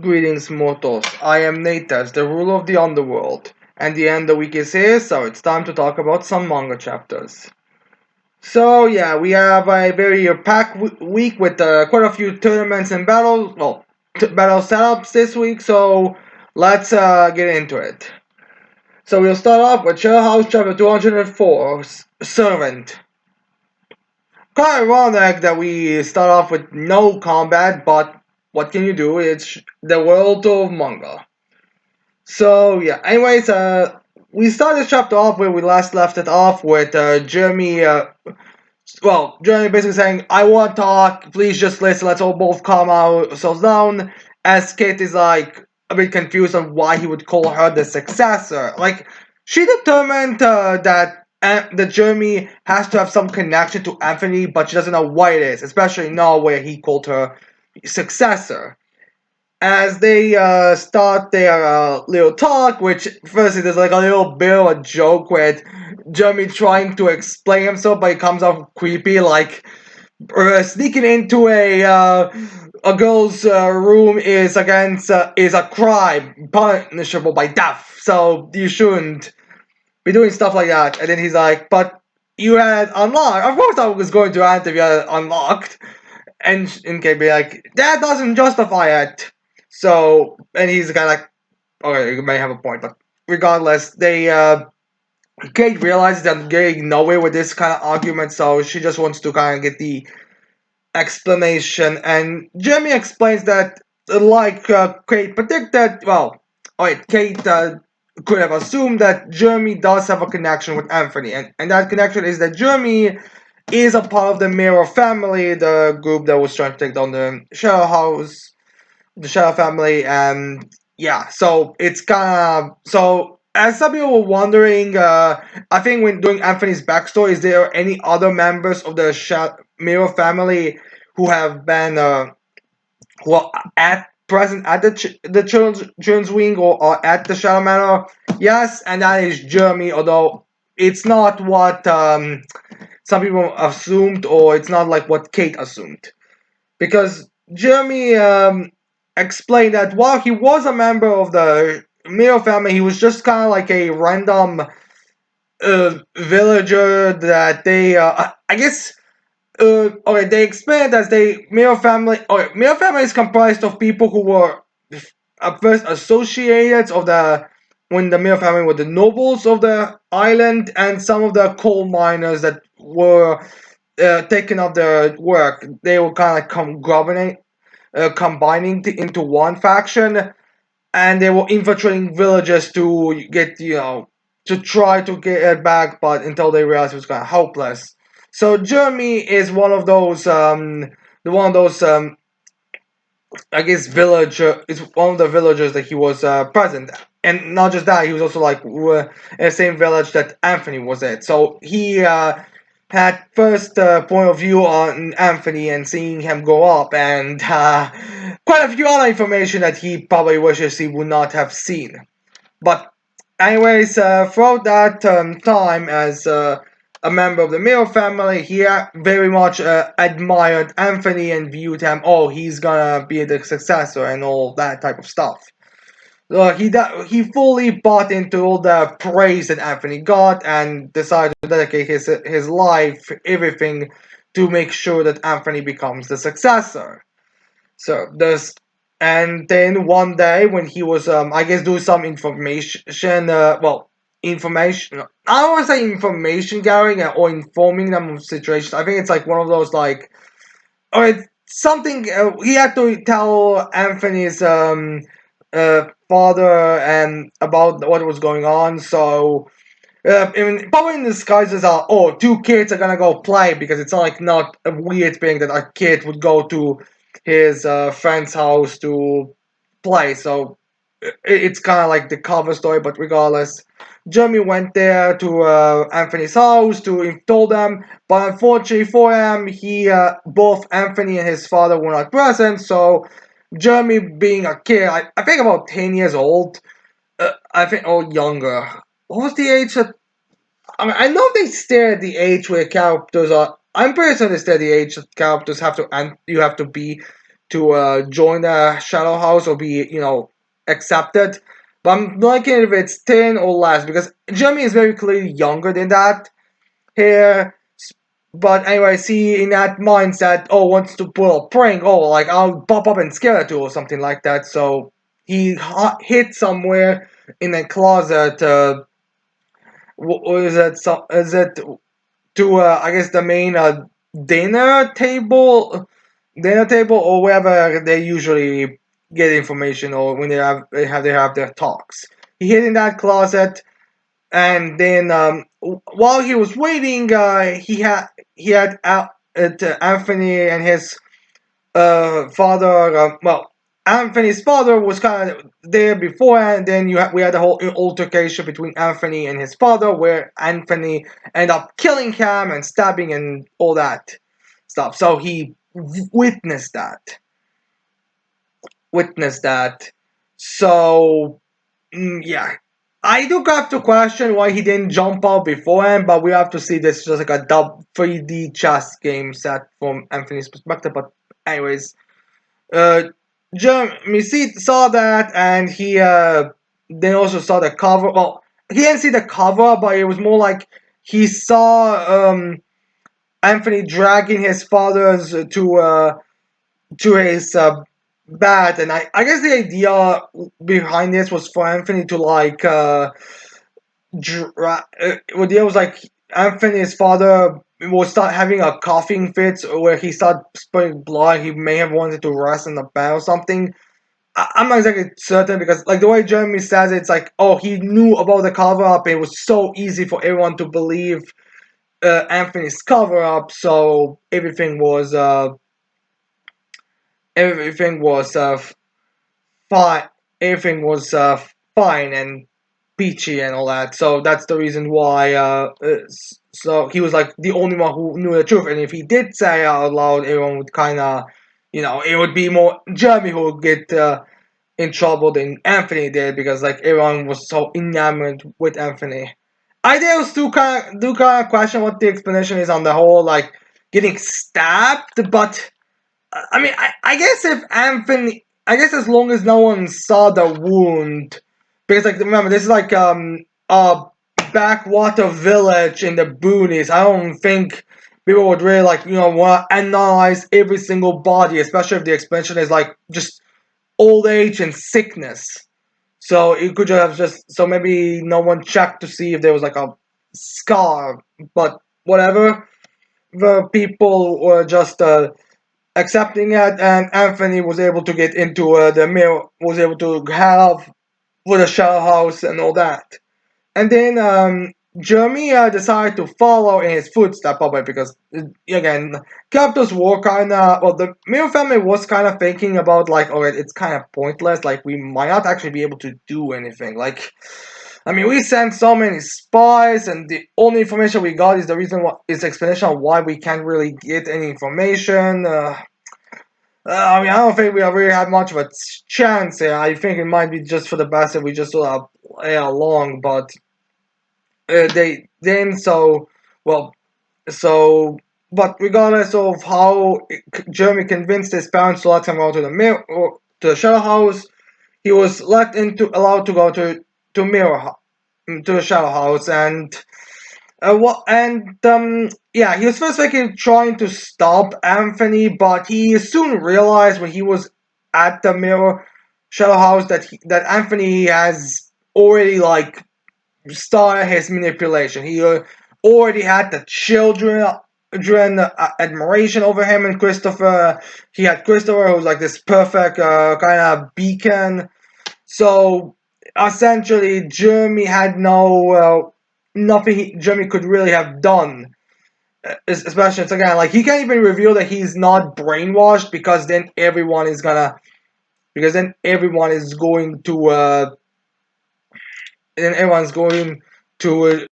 Greetings, mortals. I am Natas, the ruler of the underworld, and the end of the week is here, so it's time to talk about some manga chapters. So yeah, we have a very packed week with quite a few tournaments and battles. Well, battle setups this week. So let's get into it. So we'll start off with Shell House Chapter 204, Servant. Quite ironic that we start off with no combat, but what can you do? It's the world of manga. So yeah. Anyways, we start this chapter off where we last left it off with Jeremy. Jeremy basically saying, "I want to talk. Please just listen. Let's all both calm ourselves down." As Kate is like a bit confused on why he would call her the successor. Like she determined that Jeremy has to have some connection to Anthony, but she doesn't know what it is, especially now where he called her successor as they start their little talk, which firstly there's like a little bit of a joke with Jeremy trying to explain himself, but it comes off creepy, like sneaking into a girl's room is a crime punishable by death, so you shouldn't be doing stuff like that. And then he's like, but you had unlocked. Of course, I was going to answer if you had unlocked. And can be like, that doesn't justify it. So, and he's kind of like, okay, you may have a point, but regardless, Kate realizes that getting nowhere with this kind of argument, so she just wants to kind of get the explanation. And Jeremy explains that, like Kate predicted, Kate could have assumed that Jeremy does have a connection with Anthony, and that connection is that Jeremy is a part of the Mirror family, the group that was trying to take down the Shadow House, the Shadow family, and yeah, so it's kind of so. As some people were wondering, I think when doing Anthony's backstory, is there any other members of the Mirror family who have been who are at present at the children's wing or are at the Shadow Manor? Yes, and that is Jeremy. Although it's not what some people assumed, or it's not like what Kate assumed, because Jeremy explained that while he was a member of the Miro family, he was just kind of like a random villager that I guess. Okay, they explained as they Miro family. Okay, Miro family is comprised of people who were at first associates of the when the Miro family were the nobles of the island, and some of the coal miners that were taking up their work. They were kind of like combining into one faction, and they were infiltrating villages to get to try to get it back, but until they realized it was kind of hopeless. So Jeremy is one of those I guess village is one of the villagers that he was present, and not just that, he was also like in the same village that Anthony was at. So he had first point of view on Anthony and seeing him go up, and quite a few other information that he probably wishes he would not have seen. But anyways, throughout that time as a member of the Miro family, he very much admired Anthony and viewed him, oh, he's gonna be the successor and all that type of stuff. He fully bought into all the praise that Anthony got and decided to dedicate his life, everything, to make sure that Anthony becomes the successor. So this, and then one day when he was, I guess, doing some information, information. I don't want to say information gathering or informing them of situations. I think it's like one of those like, or it's something he had to tell Anthony's father and about what was going on. So. Probably in disguises are, oh, two kids are gonna go play, because it's like not a weird thing that a kid would go to his friend's house to play. So it's kind of like the cover story, but regardless, Jeremy went there to Anthony's house to told them, but unfortunately for him, he both Anthony and his father were not present. So Jeremy, being a kid, I think about 10 years old, I think, or younger. What was the age that I mean, I know they stare at the age where characters are. I'm pretty sure they stare at the age that characters have to and you have to be join the Shadow House or be accepted. But I'm liking if it's 10 or less because Jeremy is very clearly younger than that here. But anyway, see in that mindset, oh, wants to pull a prank, oh, like I'll pop up and scare it or something like that. So he hid somewhere in a closet. Is it? Is it to I guess the main dinner table, dinner table or wherever they usually get information or when they have their talks. He hid in that closet, and then while he was waiting, he had Anthony and his father. Well, Anthony's father was kind of there before, and then we had a whole altercation between Anthony and his father, where Anthony ended up killing him and stabbing and all that stuff. So he witnessed that. Witnessed that. So yeah, I do have to question why he didn't jump out beforehand, but we have to see this just like a 3D chess game set from Anthony's perspective. But anyways, uh, Jeremy saw that, and he then also saw the cover. Well, he didn't see the cover, but it was more like he saw Anthony dragging his fathers to his bed, and I guess the idea behind this was for Anthony to like well, there was like Anthony's father will start having a coughing fit where he started spilling blood. He may have wanted to rest in the bed or something. I'm not exactly certain because, like, the way Jeremy says it, it's like, oh, he knew about the cover up. It was so easy for everyone to believe Anthony's cover up, so everything was fine. Everything was fine and peachy and all that. So that's the reason why. So he was like the only one who knew the truth, and if he did say out loud, everyone would kind of, it would be more Jeremy who would get in trouble than Anthony did because like everyone was so enamored with Anthony. I did do kind of question what the explanation is on the whole like getting stabbed, but I mean, I guess if Anthony, I guess as long as no one saw the wound, because like remember this is like a backwater village in the boonies. I don't think people would really like want to analyze every single body, especially if the explanation is like just old age and sickness. So it could have just so maybe no one checked to see if there was like a scar, but whatever. The people were just accepting it, and Anthony was able to get into the mill, was able to have for the shell house and all that. And then Jeremy decided to follow in his footsteps, probably because, again, captors were kind of, well, the Mill family was kind of thinking about, like, alright, it's kind of pointless, like, we might not actually be able to do anything. Like, I mean, we sent so many spies, and the only information we got is the reason why, is the explanation of why we can't really get any information. I mean, I don't think we really had much of a chance here. I think it might be just for the best if we just sort of play along, but they then so well so. But regardless of how Jeremy convinced his parents to let him go to the mirror or to the shadow house, he was allowed to go to to the shadow house and yeah, he was first like trying to stop Anthony, but he soon realized when he was at the mirror shadow house that Anthony has already like started his manipulation. He already had the children admiration over him and Christopher. He had Christopher, who was like this perfect kind of beacon. So essentially, Jeremy had nothing Jeremy could really have done. Especially, it's again like he can't even reveal that he's not brainwashed because then everyone is going to then everyone's going to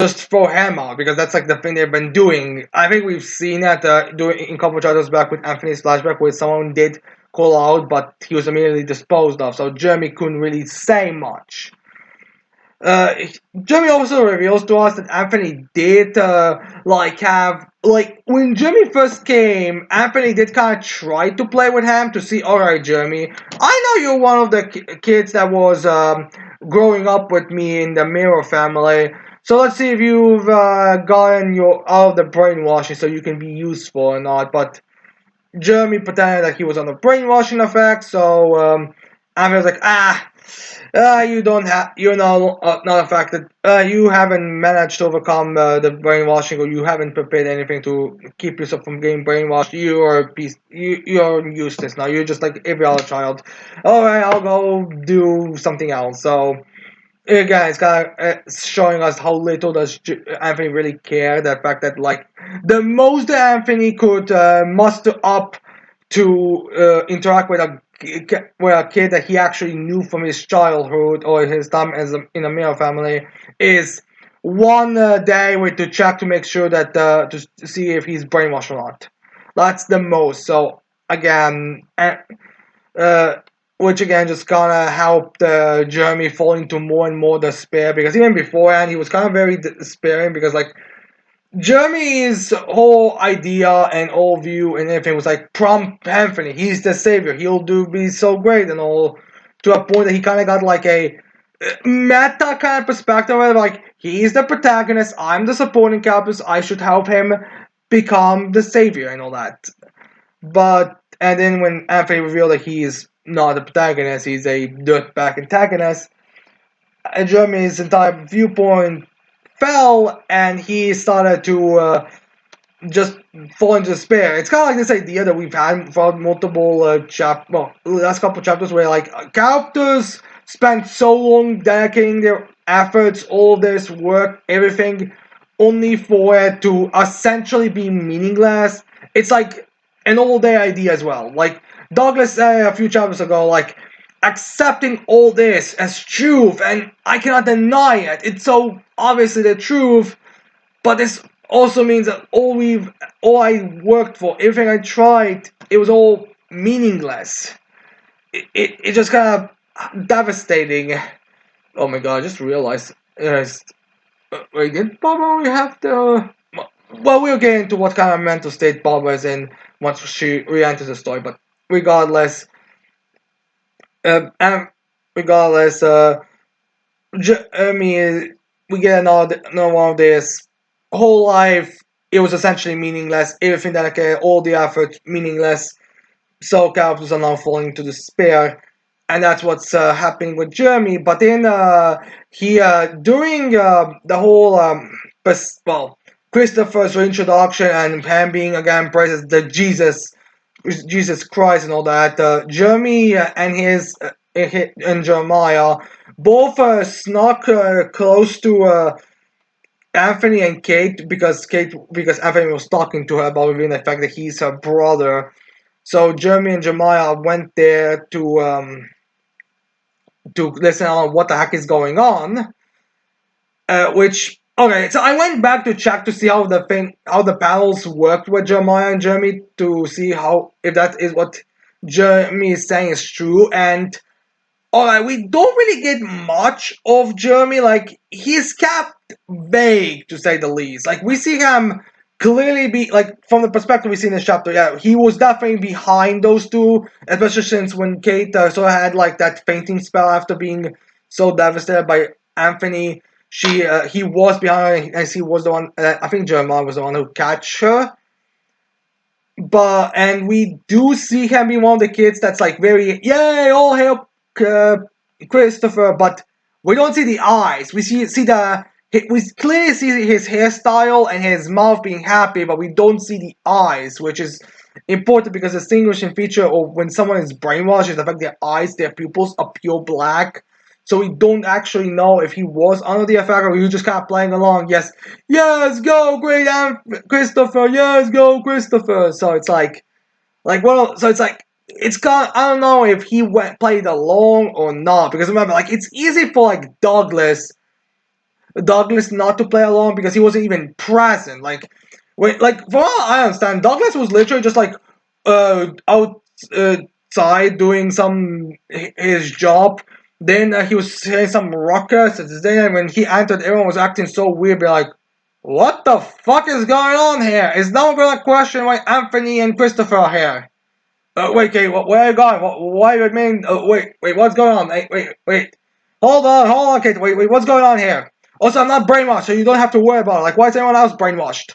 just throw him out because that's like the thing they've been doing. I think we've seen that doing in couple chapters back with Anthony's flashback where someone did call out, but he was immediately disposed of. So Jeremy couldn't really say much. Uh, Jimmy also reveals to us that Anthony did have when Jimmy first came, Anthony did kind of try to play with him to see. All right, Jimmy, I know you're one of the kids that was growing up with me in the Mirror family. So let's see if you've gotten your out of the brainwashing, so you can be useful or not. But Jeremy pretended that he was on the brainwashing effect, so Anthony was like, you don't have, you're not affected. You haven't managed to overcome the brainwashing, or you haven't prepared anything to keep yourself from getting brainwashed. You are a piece. You're useless now. You're just like every other child. All right, I'll go do something else. So again, it's kind of showing us how little does Anthony really care. The fact that like the most that Anthony could muster up to interact with a kid that he actually knew from his childhood or his time in a male family is one day with to check to make sure that to see if he's brainwashed or not. That's the most. So again, uh, which again just kind of helped Jeremy fall into more and more despair, because even beforehand he was kind of very despairing, because like Jeremy's whole idea and whole view and everything was like prompt Anthony, he's the savior, he'll do be so great and all, to a point that he kind of got like a meta kind of perspective where like he's the protagonist, I'm the supporting character, I should help him become the savior and all that. But and then when Anthony revealed that he is not the protagonist, he's a dirtbag antagonist, Jeremy's entire viewpoint fell, and he started to just fall into despair. It's kind of like this idea that we've had for multiple last couple chapters, where like characters spent so long dedicating their efforts, all this work, everything, only for it to essentially be meaningless. It's like an all day idea as well. Like Douglas said a few chapters ago, like accepting all this as truth, and I cannot deny it. It's so obviously the truth, but this also means that all I worked for, everything I tried, it was all meaningless. It just kind of devastating. Oh my god! I just realized. Wait, did Barbara we have the? Well, we'll get into what kind of mental state Barbara is in once she re-enters the story. But regardless, and regardless, I mean, we get another one of this whole life. It was essentially meaningless. Everything that I cared, all the effort, meaningless. So characters are now falling into despair, and that's what's happening with Jeremy. But then he during the whole Christopher's reintroduction and him being again praised as the Jesus Christ and all that. Jeremy and Jeremiah both snuck close to Anthony and because Anthony was talking to her about revealing the fact that he's her brother. So Jeremy and Jeremiah went there to listen on what the heck is going on. Which okay, so I went back to check to see how the panels worked with Jeremiah and Jeremy, to see how if that is what Jeremy is saying is true. And alright, we don't really get much of Jeremy. Like he's kept vague to say the least. Like we see him clearly be like from the perspective we see in this chapter. Yeah, he was definitely behind those two, especially since when Kate sort of had like that fainting spell after being so devastated by Anthony. He was behind her, as he was the one. I think Jeremiah was the one who catch her. But and we do see him be one of the kids that's like very yay, all hail uh, Christopher, but we don't see the eyes. We clearly see his hairstyle and his mouth being happy, but we don't see the eyes, which is important because the distinguishing feature of when someone is brainwashed is the fact their eyes, their pupils are pure black. So we don't actually know if he was under the effect or he was just kind of playing along. Yes, yes, go, great Christopher. Yes, go, Christopher. So it's like well, so it's like it's kind. I don't know if he went played along or not, because remember, like it's easy for like Douglas not to play along because he wasn't even present. Like when, like from what I understand, Douglas was literally just like outside doing his job Then he was saying some ruckus. And then when he entered, everyone was acting so weird. Be like, what the fuck is going on here? Is no one gonna question why Anthony and Christopher are here? Wait, okay, where are you going? Why you mean? Wait, what's going on? Wait. Hold on, Kate. Wait, what's going on here? Also, I'm not brainwashed, so you don't have to worry about it. Like, why is anyone else brainwashed?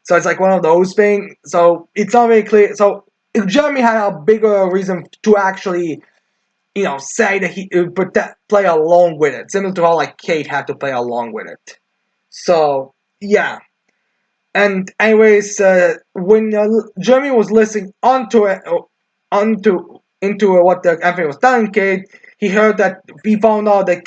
So it's like one of those things. So it's not very clear. So if Jeremy had a bigger reason to actually, say that he but that play along with it, similar to how like Kate had to play along with it. So yeah. And anyways, when Jeremy was listening onto it, onto into what the Anthony was telling Kate, he found out that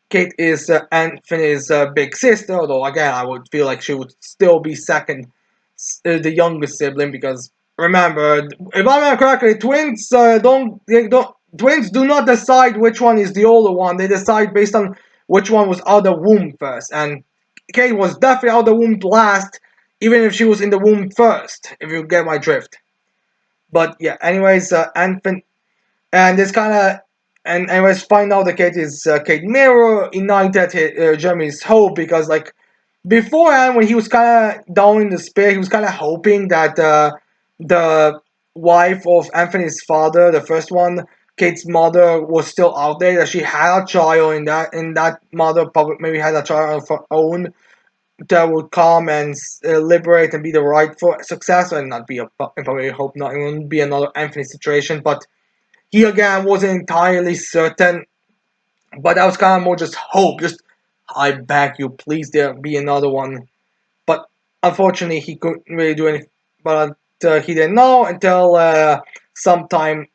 Kate is Anthony's big sister. Although again, I would feel like she would still be second, the youngest sibling, because remember, if I remember correctly, twins do not decide which one is the older one. They decide based on which one was out of the womb first, and Kate was definitely out of the womb last, even if she was in the womb first. If you get my drift. But yeah, anyways, Anthony and this kind of and anyways find out that Kate Mirror ignited Jeremy's hope, because like beforehand when he was kind of down in despair, he was kind of hoping that the wife of Anthony's father, the first one, Kate's mother, was still out there, that she had a child, in that mother probably maybe had a child of her own that would come and liberate and be the rightful successor, and not be a probably hope not, it wouldn't be another Anthony situation. But he again wasn't entirely certain, but that was kind of more just hope. Just, I beg you, please, there be another one. But unfortunately, he couldn't really do anything. But he didn't know until sometime,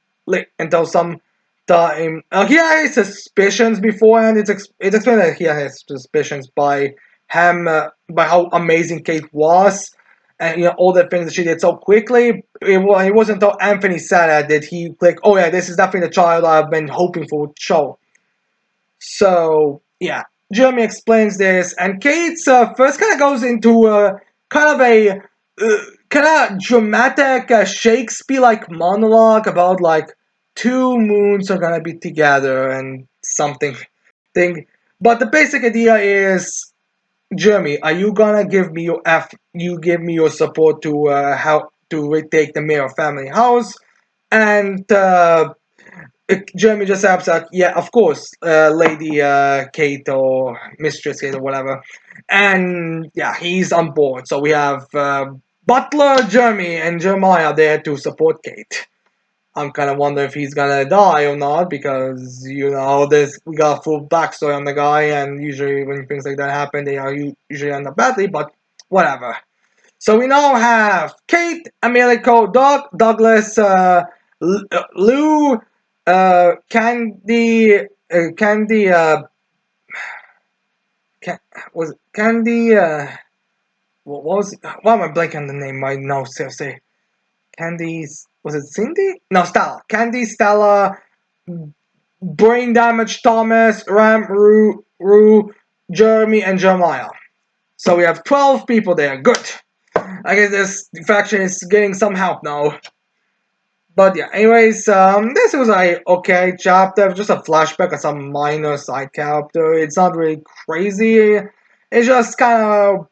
until some time. He had his suspicions beforehand. It's explained that he had his suspicions by him, by how amazing Kate was, and all the things that she did so quickly. It wasn't until Anthony said that he clicked. Oh yeah, this is definitely the child I've been hoping for would show. So yeah, Jeremy explains this, and Kate's first kind of goes into kind of a kind of dramatic Shakespeare-like monologue about like two moons are gonna be together and something thing. But the basic idea is, Jeremy, are you gonna give me you give me your support to how to retake the Mayor family house? And Jeremy just says that, yeah, of course, Lady Kate or Mistress Kate or whatever. And yeah, he's on board. So we have Butler, Jeremy, and Jeremiah there to support Kate. I'm kind of wondering if he's gonna die or not, because there's we got a full backstory on the guy, and usually when things like that happen, they are usually end up badly. But whatever. So we now have Kate, Emilico, Douglas, Lou, Candy, Candy, was it Candy, what was, why am I blanking on the name right now, seriously? Candy's, was it Cindy? No, Stella. Candy, Stella, Brain Damage, Thomas, Ram, Rue, Jeremy, and Jeremiah. So we have 12 people there. Good. I guess this faction is getting some help now. But yeah, anyways, this was a okay chapter, just a flashback of some minor side character. It's not really crazy. It's just kind of,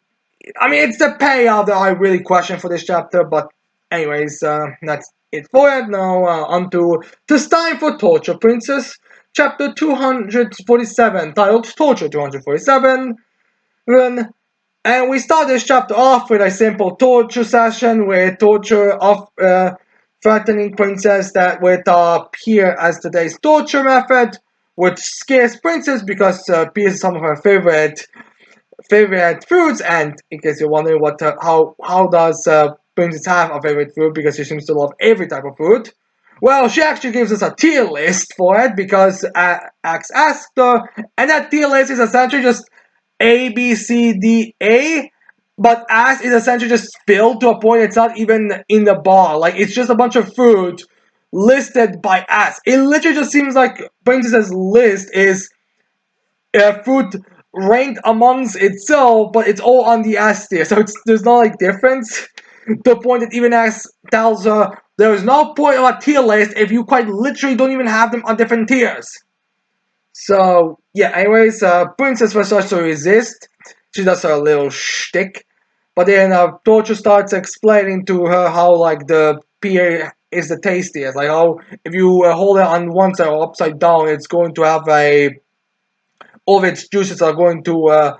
I mean, it's the payoff that I really question for this chapter. But anyways, that's it for it. Now on to Tis Time for Torture Princess, chapter 247, titled Torture 247. And we start this chapter off with a simple torture session where torture of threatening princess that would appear as today's torture method, which scares princess because Peas is some of her favorite foods. And in case you're wondering how does princess have a favorite food, because she seems to love every type of food. Well, she actually gives us a tier list for it, because Axe asked her, and that tier list is essentially just A, B, C, D, A, but Axe is essentially just filled to a point it's not even in the bar. Like, it's just a bunch of food listed by Axe. It literally just seems like Princess's list is food ranked amongst itself, but it's all on the S tier, so there's no like difference. The point that even Axe tells her There is no point of a tier list if you quite literally don't even have them on different tiers. So yeah, anyways, Princess was starts to resist. She does her little shtick, but then Torture starts explaining to her how like the pear is the tastiest. Like how if you hold it on one side or upside down, it's going to have a all of its juices are going to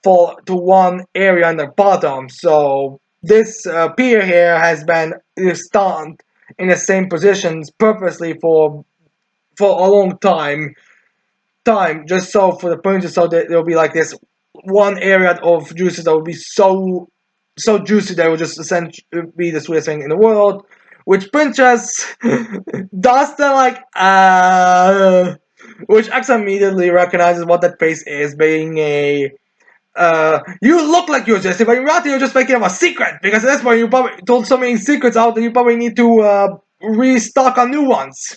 fall to one area in the bottom. So this pear here has been stunned in the same positions purposely for a long time just so for the princess so that there'll be like this one area of juices that will be so juicy that it will just essentially be the sweetest thing in the world, which princess does the like which X immediately recognizes what that face is, being a you look like you're just, but in reality you're just making up a secret because that's why you probably told so many secrets out that you probably need to restock on new ones.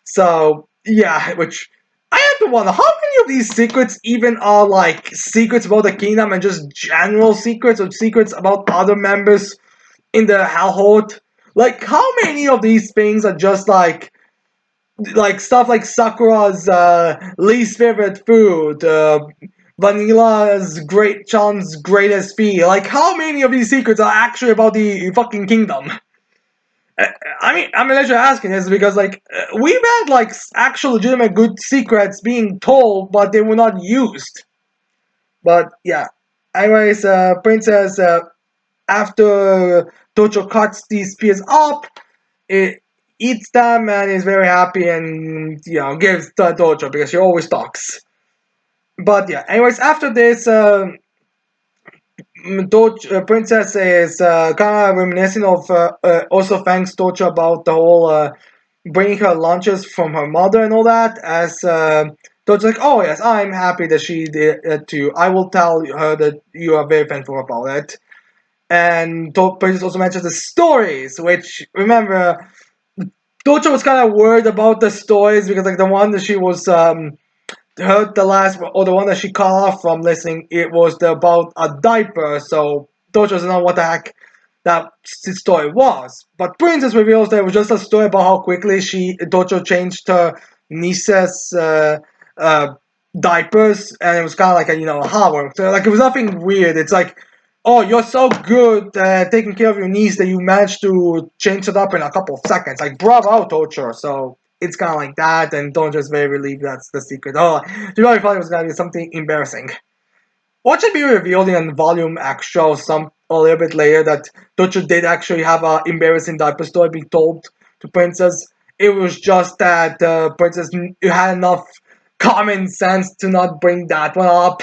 So yeah, which I have to wonder how many of these secrets even are like secrets about the kingdom and just general secrets or secrets about other members in the household. Like how many of these things are just like stuff like Sakura's least favorite food, Vanilla's great Chan's greatest feat. Like how many of these secrets are actually about the fucking kingdom? I'm literally asking this because like we've had like actual legitimate good secrets being told, but they were not used. But yeah, anyways, Princess after Tocho cuts these spears up, it eats them and is very happy and gives to Tocho because she always talks. But yeah, anyways, after this, Princess is kind of reminiscing of also thanks Tocho about the whole bringing her lunches from her mother and all that. As Tocho's like, oh yes, I'm happy that she did it to you. I will tell her that you are very thankful about it. And Princess also mentions the stories, which remember Tocho was kind of worried about the stories because like the one that she was heard the last or the one that she cut off from listening, it was about a diaper. So Dojo doesn't know what the heck that story was. But Princess reveals that it was just a story about how quickly Dojo changed her niece's uh, diapers, and it was kind of like a heartworm. So like it was nothing weird. It's like, oh, you're so good taking care of your niece that you managed to change it up in a couple of seconds. Like bravo, Dojo. So it's kind of like that, and don't just very relieved that's the secret. Oh, you probably thought it was gonna be something embarrassing. What should be revealed in volume extra or some a little bit later that Docho did actually have a embarrassing diaper story being told to Princess. It was just that Princess had enough common sense to not bring that one up.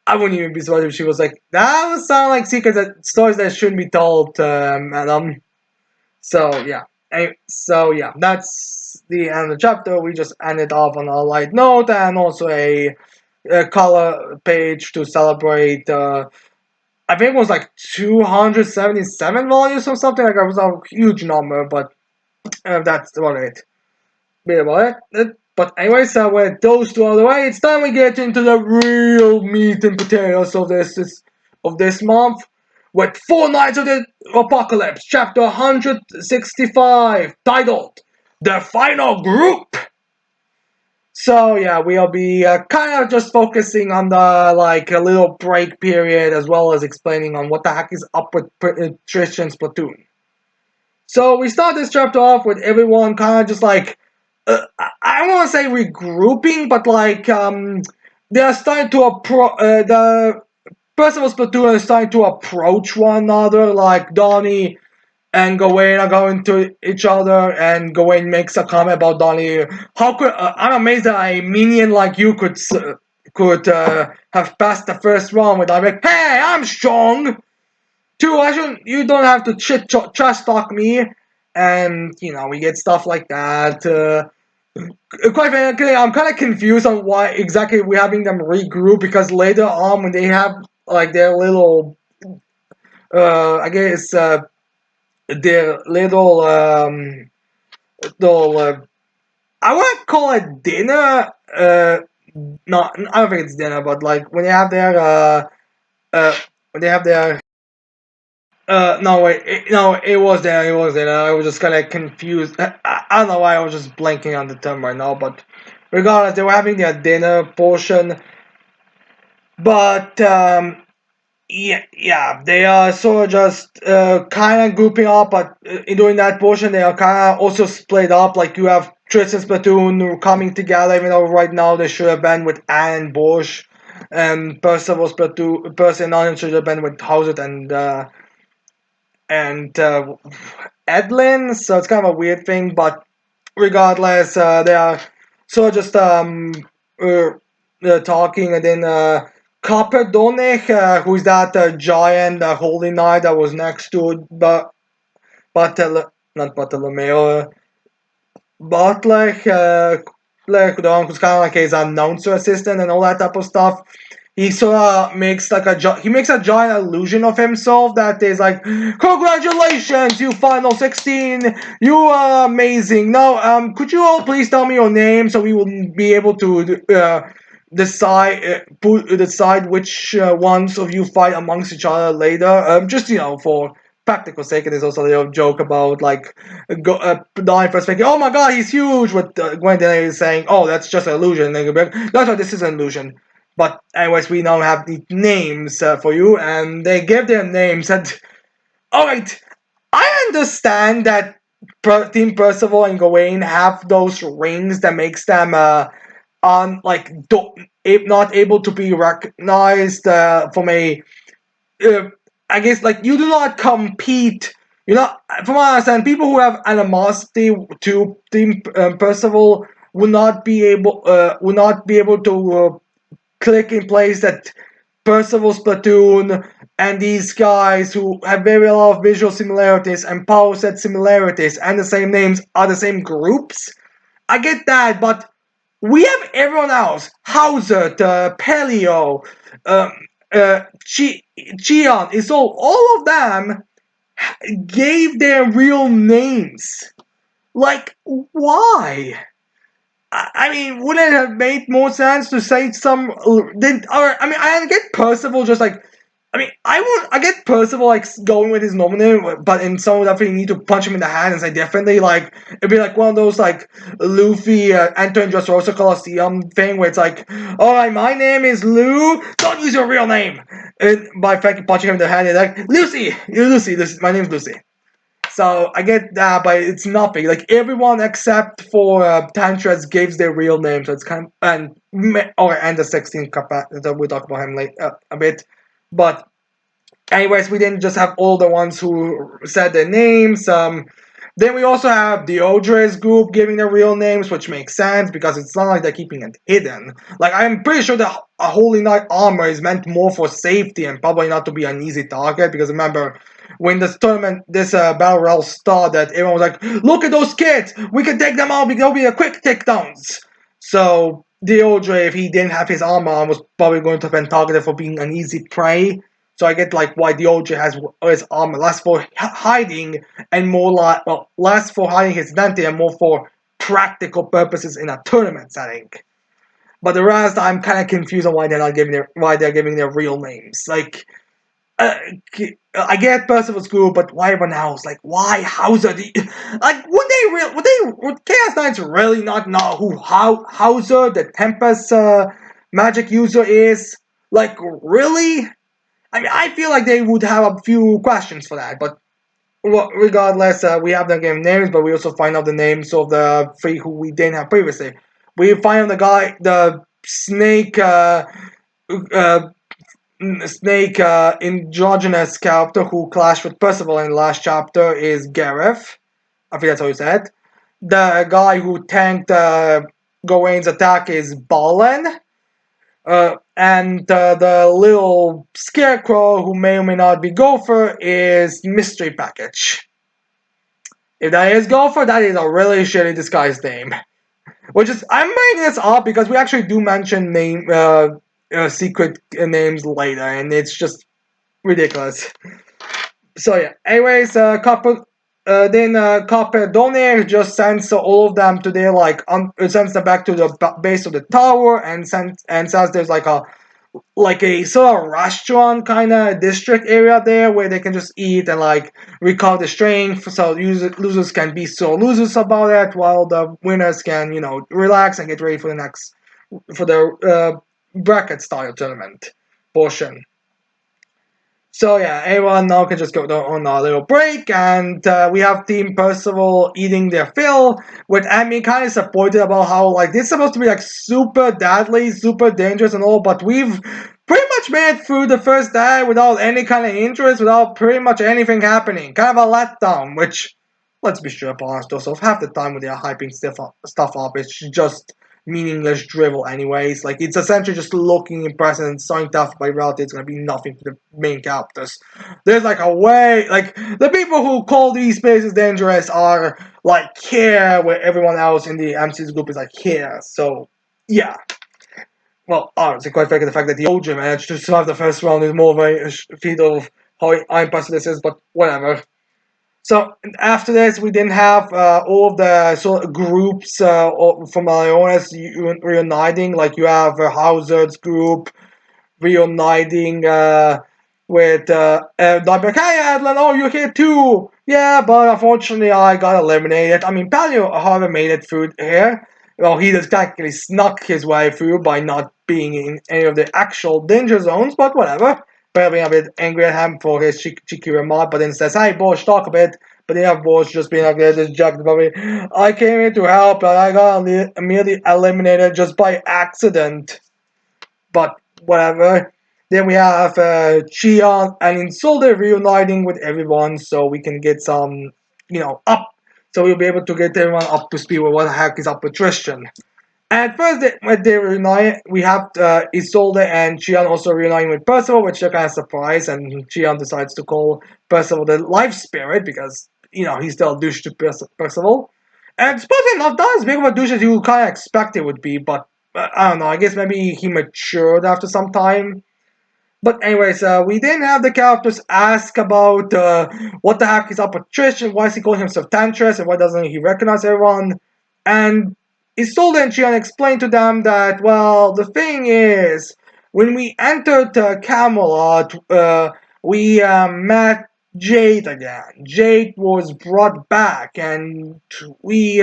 I wouldn't even be surprised if she was like, that would sound like secrets that stories that shouldn't be told, madam. So yeah, that's the end of the chapter. We just ended off on a light note and also a color page to celebrate. I think it was like 277 volumes or something. Like it was a huge number, but that's about it. Bit about it. But anyways, with those two out of the way, it's time we get into the real meat and potatoes of this month with Four Nights of the Apocalypse, chapter 165, titled The Final Group. So yeah, we'll be kind of just focusing on the like a little break period as well as explaining on what the heck is up with Tristan's platoon. So we start this chapter off with everyone kind of just like I don't want to say regrouping, but like they're starting to the Percival's platoon is starting to approach one another. Like Donnie and Gawain are going to each other, and Gawain makes a comment about Donnie. How could I'm amazed that a minion like you could have passed the first round with like, hey, I'm strong. Two, I shouldn't. You don't have to trash talk me, and we get stuff like that. Quite frankly, I'm kind of confused on why exactly we're having them regroup because later on when they have like their little, I guess their little little I wouldn't call it dinner. Not I don't think it's dinner, but like when they have their uh when they have their No, wait, no, it was there, it was there. I was just kind of confused. I don't know why I was just blanking on the term right now, but regardless, they were having their dinner portion. But yeah, they are sort of just kind of grouping up, but during that portion, they are kind of also split up. Like you have Tristan's platoon coming together, even though right now they should have been with Anne and Bush, and Percival's platoon, Percy and Onion should have been with Howsett and Edlin. So it's kind of a weird thing, but regardless, they are sort of just uh, talking, and then Copper Donich, who's that giant holy knight that was next to not Bartolomeo, Bartlech, like the one who's kind of like his announcer assistant and all that type of stuff. He sort of makes like he makes a giant illusion of himself that is like, congratulations, you final 16, you are amazing. Now, could you all please tell me your name so we will be able to decide which ones of you fight amongst each other later. Just for practical sake, and there's also a little joke about like dying first thinking, oh my god, he's huge, with Gwendolen is saying, oh, that's just an illusion, and then that's why this is an illusion. But anyways, we now have the names for you, and they give their names. And alright, I understand that Team Percival and Gawain have those rings that makes them not able to be recognized from a I guess like you do not compete. From what I understand, people who have animosity to Team Percival will not be able to click in place that Percival's platoon and these guys who have very lot of visual similarities and power set similarities and the same names are the same groups. I get that, but we have everyone else. Hauser, Pelio, um, Cheon, is all of them gave their real names. Like, why? I mean, wouldn't it have made more sense to say some? Did or I mean, I get Percival just like. I mean, I get Percival like going with his normal name, but in some of that thing, you need to punch him in the hand and say differently. Like it'd be like one of those like Luffy entering Dressrosa Coliseum thing where it's like, all right, my name is Lou. Don't use your real name. And by fact, punching him in the hand, it's like Lucy, you're Lucy. My name's Lucy. So I get that, but it's nothing. Like everyone except for Tantras gives their real name, so it's kind of and the 16 Kappa. So we'll talk about him later a bit. But anyways, we didn't just have all the ones who said their names. Then we also have the Odres group giving their real names, which makes sense because it's not like they're keeping it hidden. Like I'm pretty sure that a Holy Knight armor is meant more for safety and probably not to be an easy target. Because remember, when this tournament, this battle royale started, everyone was like, "Look at those kids! We can take them out. They'll be a quick takedowns." So Deodre, if he didn't have his armor on, was probably going to have been targeted for being an easy prey. So I get like why Deodre has his armor less for hiding and more like less for hiding his identity and more for practical purposes in a tournament setting. But the rest, I'm kind of confused on why they're giving their real names. Like uh, I get Percival's group, but why everyone else? Like, why Hauser? Like, would Chaos Knights really not know who Hauser, the Tempest magic user, is? Like, really? I mean, I feel like they would have a few questions for that, but regardless, we have them giving names, but we also find out the names of the three who we didn't have previously. We find out the snake. Uh, Snake androgynous character who clashed with Percival in the last chapter is Gareth. I think that's how he said. The guy who tanked Gawain's attack is Balin. And the little scarecrow who may or may not be Gopher is Mystery Package. If that is Gopher, that is a really shitty disguised name. Which is, I'm bringing this up because we actually do mention secret names later, and it's just ridiculous. So yeah. Anyways, Copper just sends all of them to their sends them back to the base of the tower and says there's like a like a sort of restaurant kind of district area there where they can just eat and like recover the strength. So losers can be so losers about it, while the winners can relax and get ready for the next for the bracket style tournament portion. So yeah, everyone now can just go on a little break, and we have Team Percival eating their fill, with Amy kind of supported about how like this is supposed to be like super deadly, super dangerous and all, but we've pretty much made it through the first day without any kind of interest, without pretty much anything happening. Kind of a letdown, which let's be sure honest ourselves, half the time when they are hyping stuff up, it's just meaningless drivel anyways. Like it's essentially just looking impressive and starting tough by reality it's gonna be nothing for the main characters. There's like a way like the people who call these places dangerous are like here where everyone else in the MC's group is like here. So yeah. Well, honestly, quite frankly, the fact that the OG managed to survive the first round is more of a feat of how impressive this is, but whatever. So after this, we didn't have all of the sort of groups from Ionis reuniting. Like you have Hazard's group reuniting with like, hey Adlan, oh you're here too. Yeah, but unfortunately I got eliminated. I mean, Palio, however, made it through here. Well, he just technically snuck his way through by not being in any of the actual danger zones, but whatever. Probably a bit angry at him for his cheeky remark, but then says, hey, Bosch, talk a bit. But then you have Bosch just being like, this jacked about me. I came here to help, and I got immediately eliminated just by accident. But whatever. Then we have Chion and Insolde reuniting with everyone so we can get some, up. So we'll be able to get everyone up to speed with what the heck is up with Tristan. And first, when they reunite, we have Isolde and Chion also reuniting with Percival, which they're kind of surprised. And Chion decides to call Percival the Life Spirit because, he's still a douche to Percival. And supposedly not that as big of a douche as you kind of expect it would be, but I don't know. I guess maybe he matured after some time. But anyways, we then have the characters ask about what the heck is up with Trish, why is he calling himself Tantris, and why doesn't he recognize everyone? And Isolde and Chian explain to them that, well, the thing is, when we entered Camelot, we met Jade again. Jade was brought back, and we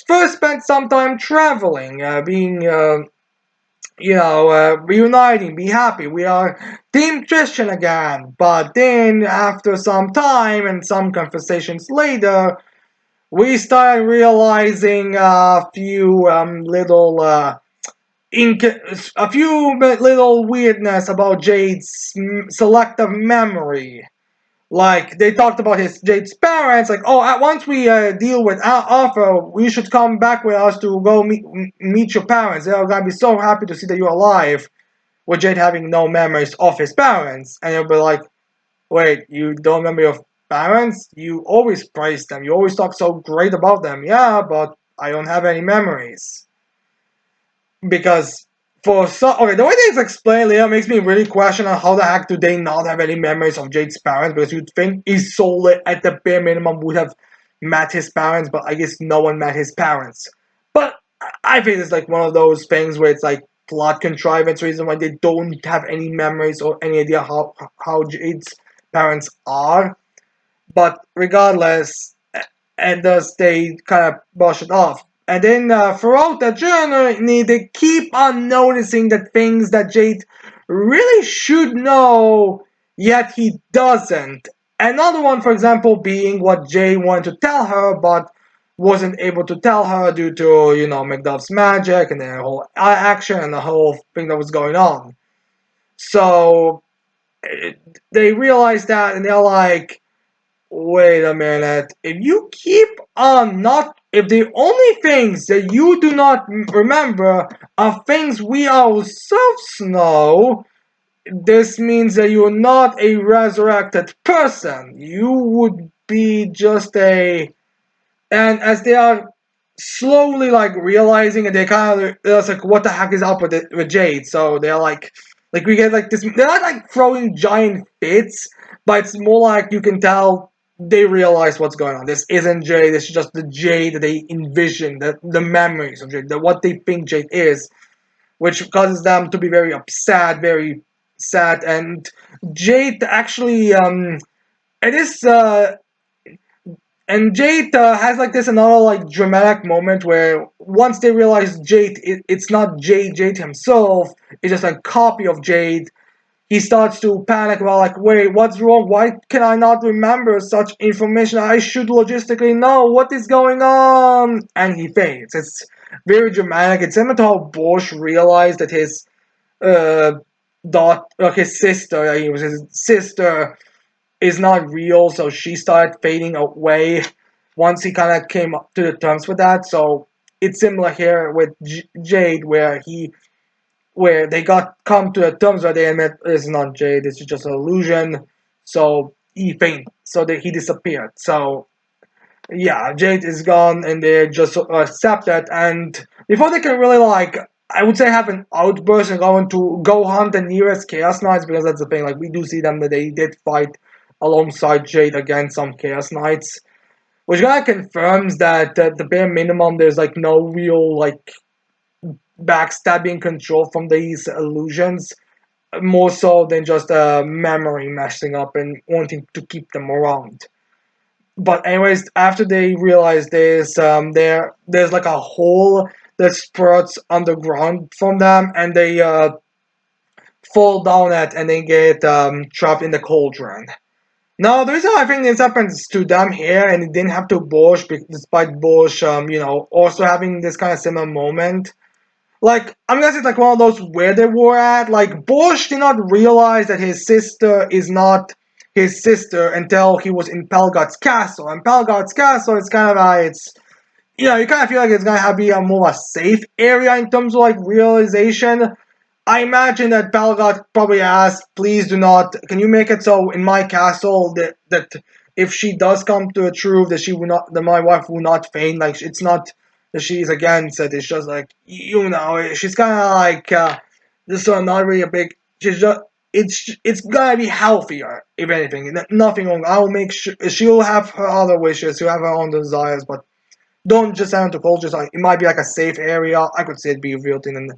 first spent some time traveling, being reuniting, be happy. We are Team Christian again. But then, after some time and some conversations later, we started realizing a few little weirdness about Jade's selective memory. Like they talked about his Jade's parents, like, oh, once we deal with Arthur, you should come back with us to go meet your parents. They're gonna be so happy to see that you're alive. With Jade having no memories of his parents, and you'll be like, wait, you don't remember your parents? You always praise them. You always talk so great about them. Yeah, but I don't have any memories because the way they explain later makes me really question on how the heck do they not have any memories of Jade's parents, because you'd think Isolde at the bare minimum would have met his parents, but I guess no one met his parents. But I think it's like one of those things where it's like plot contrivance reason why they don't have any memories or any idea how Jade's parents are. But regardless, and thus they kind of brush it off. And then throughout the journey, they keep on noticing the things that Jade really should know, yet he doesn't. Another one, for example, being what Jade wanted to tell her, but wasn't able to tell her due to, Macduff's magic and the whole action and the whole thing that was going on. So they realize that and they're like, wait a minute. If you keep on not, if the only things that you do not remember are things we ourselves know, this means that you're not a resurrected person. You would be just a. And as they are slowly like realizing, and they kind of, they're like, what the heck is up with with Jade? So they're like we get like this. They're not like throwing giant fits, but it's more like you can tell they realize what's going on. This isn't Jade. This is just the Jade that they envision, the memories of Jade, what they think Jade is. which causes them to be very upset, very sad. And Jade actually, it is, and Jade has like this another like dramatic moment where once they realize it's not Jade himself, it's just a copy of Jade. He starts to panic about like, wait, what's wrong? Why can I not remember such information? I should logistically know what is going on. And he faints. It's very dramatic. It's similar to how Bosch realized that uh, his sister, he was his sister, is not real. So she started fading away once he kind of came up to the terms with that. So it's similar here with Jade, where they got come to the terms where they admit it's not Jade, this is just an illusion. So he fainted, so that he disappeared. So yeah, Jade is gone, and they just accept that. And before they can really like, I would say, have an outburst and go hunt the nearest Chaos Knights, because that's the thing. Like we do see them that they did fight alongside Jade against some Chaos Knights, which kind of confirms that the bare minimum there's like no real like backstabbing control from these illusions, more so than just memory messing up and wanting to keep them around. But anyways, after they realize this, there's like a hole that sprouts underground from them, and they fall down it, and they get trapped in the cauldron. Now, the reason I think this happens to them here, and it didn't have to Bosch, despite Bosch, also having this kind of similar moment. Like, I'm gonna say it's like one of those where they were at. Like, Bosch did not realize that his sister is not his sister until he was in Pelgot's castle. And Pelgot's castle is kind of it's, you kind of feel like it's gonna have be a more of a safe area in terms of like realization. I imagine that Pelgot probably asked, please do not, can you make it so in my castle that if she does come to the truth, that she will not, that my wife will not faint. Like, it's not that she's against it, it's just like, she's kind of like, this is not really a big, she's just, it's gonna be healthier, if anything. Nothing wrong. I'll make sure, she'll have her other wishes, she'll have her own desires, but don't just send it to cultures. Like, it might be like a safe area. I could see it be revealed in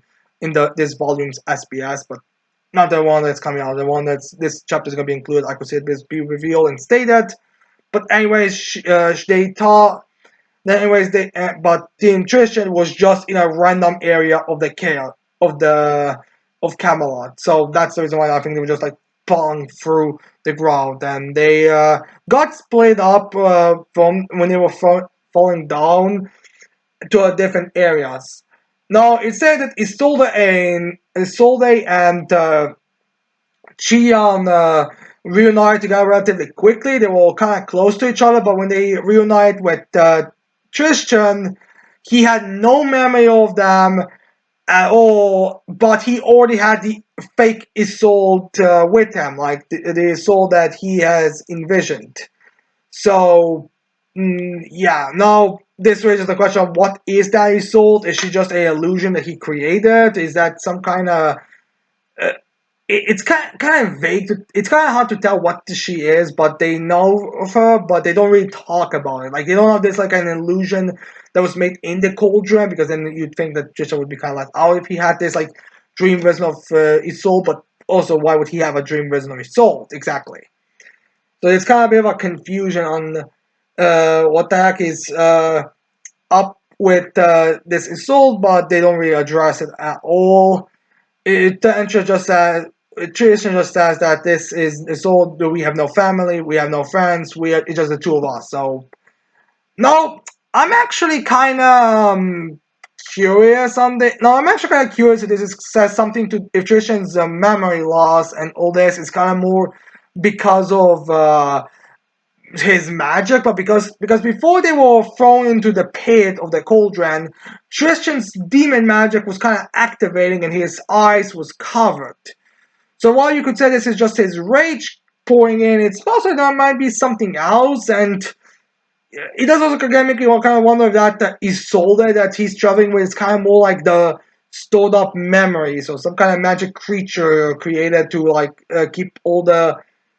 this volume's SBS, but not the one that's coming out. The one that's this chapter is gonna be included. I could see it be revealed and stated. But anyways, they thought. Then anyways, but Team Tristan was just in a random area of the chaos of Camelot. So that's the reason why I think they were just like falling through the ground, and they got split up from when they were falling down to different areas. Now it said that Isolde and Chion reunite together relatively quickly. They were kind of close to each other, but when they reunite with Tristan, he had no memory of them at all, but he already had the fake Isolde with him, like the Isolde that he has envisioned. So, yeah, now this raises the question of what is that Isolde? Is she just an illusion that he created? Is that some kind of uh, it's kind of vague. It's kind of hard to tell what she is, but they know of her, but they don't really talk about it. Like they don't have this like an illusion that was made in the cauldron, because then you'd think that Trisha would be kind of like, oh, if he had this like dream version of his soul, but also why would he have a dream version of his soul exactly? So it's kind of a bit of a confusion on what the heck is up with this Isolde, but they don't really address it at all. The intro just says, tradition just says that this is all. We have no family, we have no friends, it's just the two of us. So no, I'm actually kind of curious on the. No, I'm actually kind of curious if says something to if Tristan's memory loss and all this is kind of more because of his magic, but because before they were thrown into the pit of the cauldron, Tristan's demon magic was kind of activating and his eyes was covered. So while you could say this is just his rage pouring in, it's possible there might be something else, and it does also again make you kind of wonder if that Isolde that he's traveling with is kind of more like the stored up memories or some kind of magic creature created to like keep all the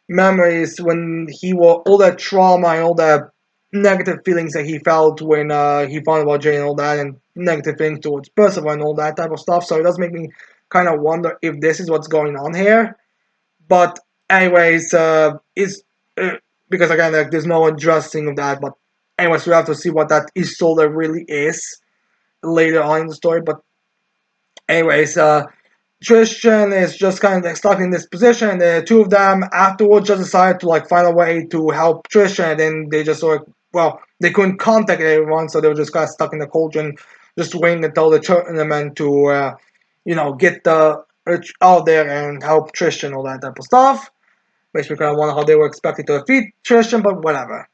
memories when he was all that trauma and all the negative feelings that he felt when he found about Jane and all that, and negative things towards Percival and all that type of stuff. So it does make me kind of wonder if this is what's going on here. But anyways, is because again, like, there's no addressing of that. But anyways, we have to see what that Isolde really is later on in the story. But anyways, Tristan is just kind of like stuck in this position, and the two of them afterwards just decided to like find a way to help Tristan, and then they just sort of, well, they couldn't contact everyone, so they were just kind of stuck in the cauldron, just waiting until the tournament to, get the out there and help Tristan, all that type of stuff. Makes me kind of wonder how they were expected to defeat Tristan, but whatever.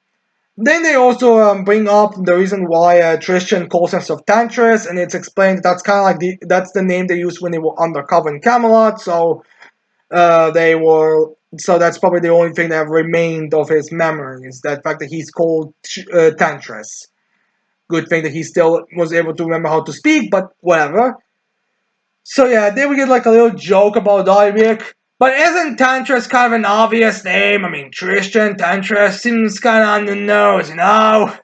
Then they also bring up the reason why Tristan calls himself Tantris, and it's explained that's kind of like that's the name they used when they were undercover in Camelot. So they were that's probably the only thing that remained of his memory is that fact that he's called Tantris. Good thing that he still was able to remember how to speak, but whatever. So yeah, then we get like a little joke about Divic. But isn't Tantris kind of an obvious name? I mean, Tristan, Tantris seems kind of on the nose, you know?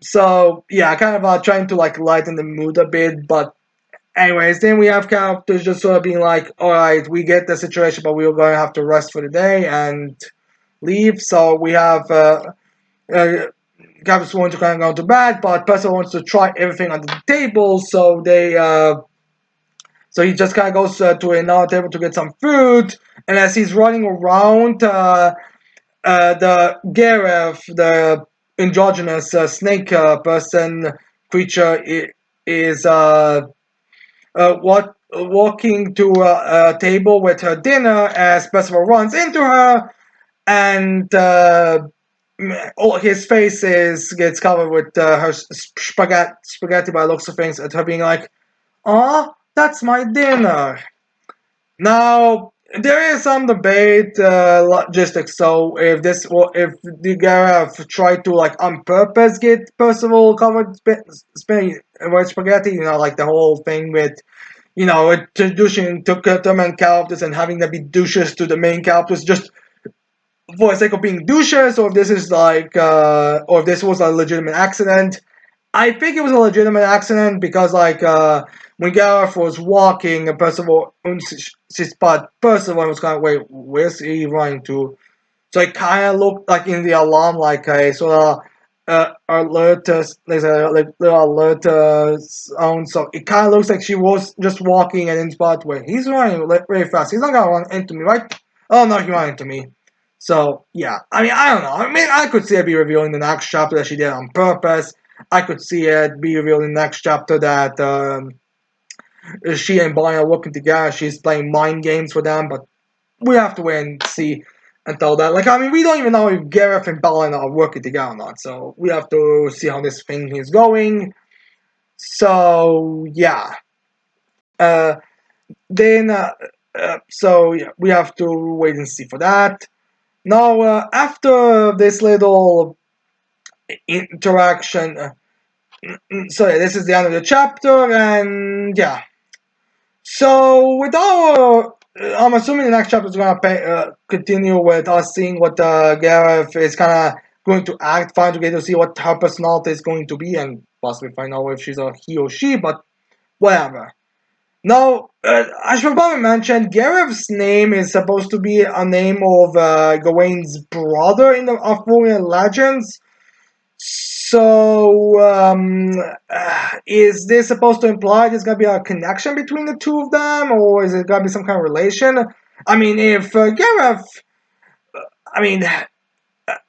So yeah, kind of trying to like lighten the mood a bit. But anyways, then we have characters just sort of being like, all right, we get the situation, but we're going to have to rest for the day and leave. So we have characters want to kind of go to bed, but Percival wants to try everything under the table. So he just kind of goes to another table to get some food, and as he's running around, the Gareth, the androgynous snake person creature, is walking to a table with her dinner as Percival runs into her, and all his face gets covered with her spaghetti by the looks of things, and her being like, "Ah, that's my dinner." Now, there is some debate, logistics. So if the Gareth tried to like on purpose get Percival covered with spaghetti, like the whole thing with, introducing to main characters and having them be douches to the main characters just for the sake of being douches, or if this is like, or if this was a legitimate accident. I think it was a legitimate accident because, like, when Gareth was walking, Percival, she spot Percival was kind of, wait, where's he running to? So it kind of looked like in the alarm, like a sort of alert, there's a like little alert sound. So it kind of looks like she was just walking and then spot, wait, he's running very fast. He's not gonna run into me, right? Oh no, he ran into me. So yeah, I mean, I don't know. I mean, I could see it be revealed in the next chapter that she did it on purpose. I could see it be revealed in the next chapter that she and Bonnie are working together. She's playing mind games for them, but we have to wait and see until that. Like, I mean, we don't even know if Gareth and Balin are working together or not, so we have to see how this thing is going. So yeah, uh, then so yeah, we have to wait and see for that. Now, after this little interaction, so yeah, this is the end of the chapter, and yeah. So with our, I'm assuming the next chapter is gonna continue with us seeing what Gareth is kind of going to act, trying to get to see what her personality is going to be, and possibly find out if she's a he or she. But whatever. Now, I should probably mention Gareth's name is supposed to be a name of Gawain's brother in the Arthurian legends. So, is this supposed to imply there's gonna be a connection between the two of them, or is it gonna be some kind of relation? I mean, if Gareth, I mean,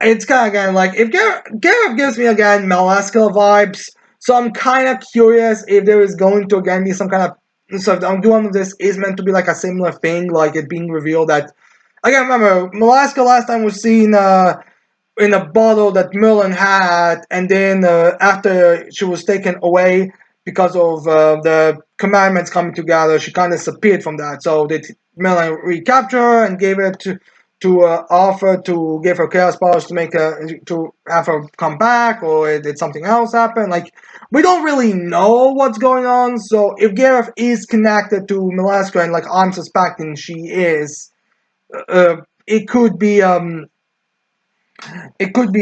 it's kind of again like if Gareth gives me again Malaskal vibes, so I'm kind of curious if there is going to again be some kind of, so I'm doing this is meant to be like a similar thing, like it being revealed that, again, remember Malaska last time was seen in a bottle that Merlin had, and then after she was taken away because of the commandments coming together, she kind of disappeared from that. So Merlin recaptured her and gave it to Arthur to give her chaos powers to make her to have her come back, or did something else happen? Like, we don't really know what's going on. So if Gareth is connected to Melaska, and like I'm suspecting she is, it could be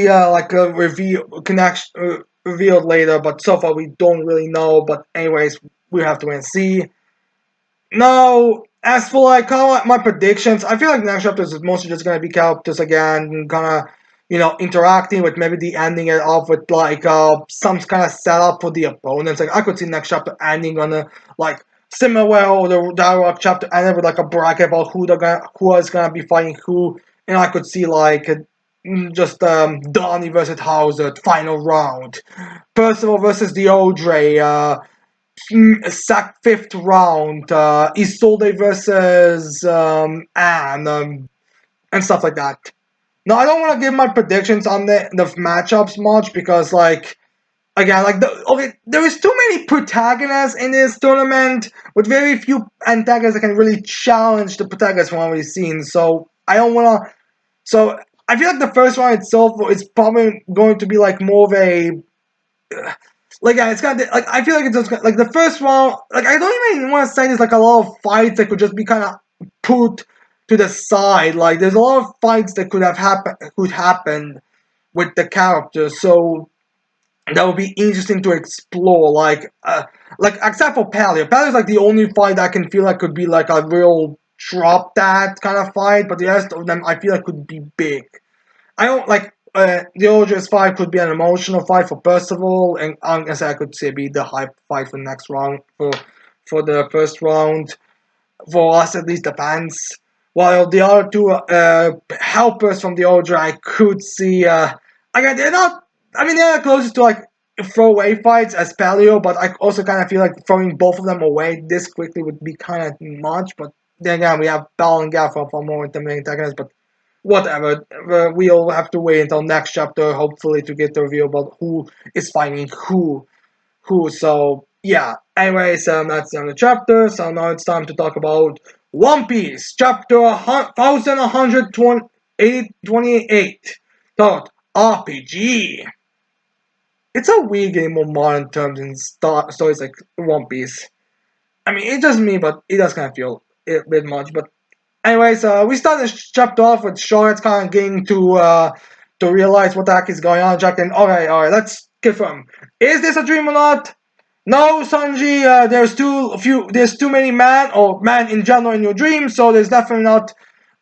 like a reveal connection. revealed later, but so far we don't really know. But anyways, we have to wait and see. Now, as for like kind of like my predictions, I feel like next chapters is mostly just gonna be characters again, kind of interacting with maybe the ending it off with like some kind of setup for the opponents. Like I could see next chapter ending on a like similar way or the dialogue chapter ended with like a bracket about who is gonna be fighting who, and I could see like just Donnie versus Hauser final round, Percival versus Deodre, sack fifth round, Isolde versus Anne, and stuff like that. Now I don't want to give my predictions on the matchups much because like again like there is too many protagonists in this tournament with very few antagonists that can really challenge the protagonists from what we've seen. So I don't want to. So I feel like the first round itself is probably going to be like more of a like yeah, it's kind of like I feel like it's just like the first round. Like I don't even want to say there's like a lot of fights that could just be kind of put to the side. Like there's a lot of fights that could happen with the characters. So that would be interesting to explore. Like except for Paleo. Paleo is like the only fight that I can feel like could be like a real drop that kind of fight. But the rest of them I feel like could be big. I don't like the OJS fight could be an emotional fight for Percival, and I guess I could say be the hype fight for next round for the first round. For us, at least depends. While the other two helpers from the OJ, I could see. Again, they're not. I mean, they're closest to like throwaway fights as Paleo, but I also kind of feel like throwing both of them away this quickly would be kind of much. But then again, we have Bal and Gaff for more intimidating antagonists, but whatever. We'll have to wait until next chapter, hopefully, to get the reveal about who is fighting who. So yeah. Anyways, that's the end of the chapter. So now it's time to talk about One Piece, chapter 1128. Thought RPG. It's a weird game of modern terms and stories like One Piece. I mean, it's just me, but it does kind of feel a bit much. But anyways, we start this chapter off with Charlotte kind of getting to realize what the heck is going on. Jack and all right, let's confirm. Is this a dream or not? No, Sanji. There's too many man or man in general in your dreams, so there's definitely not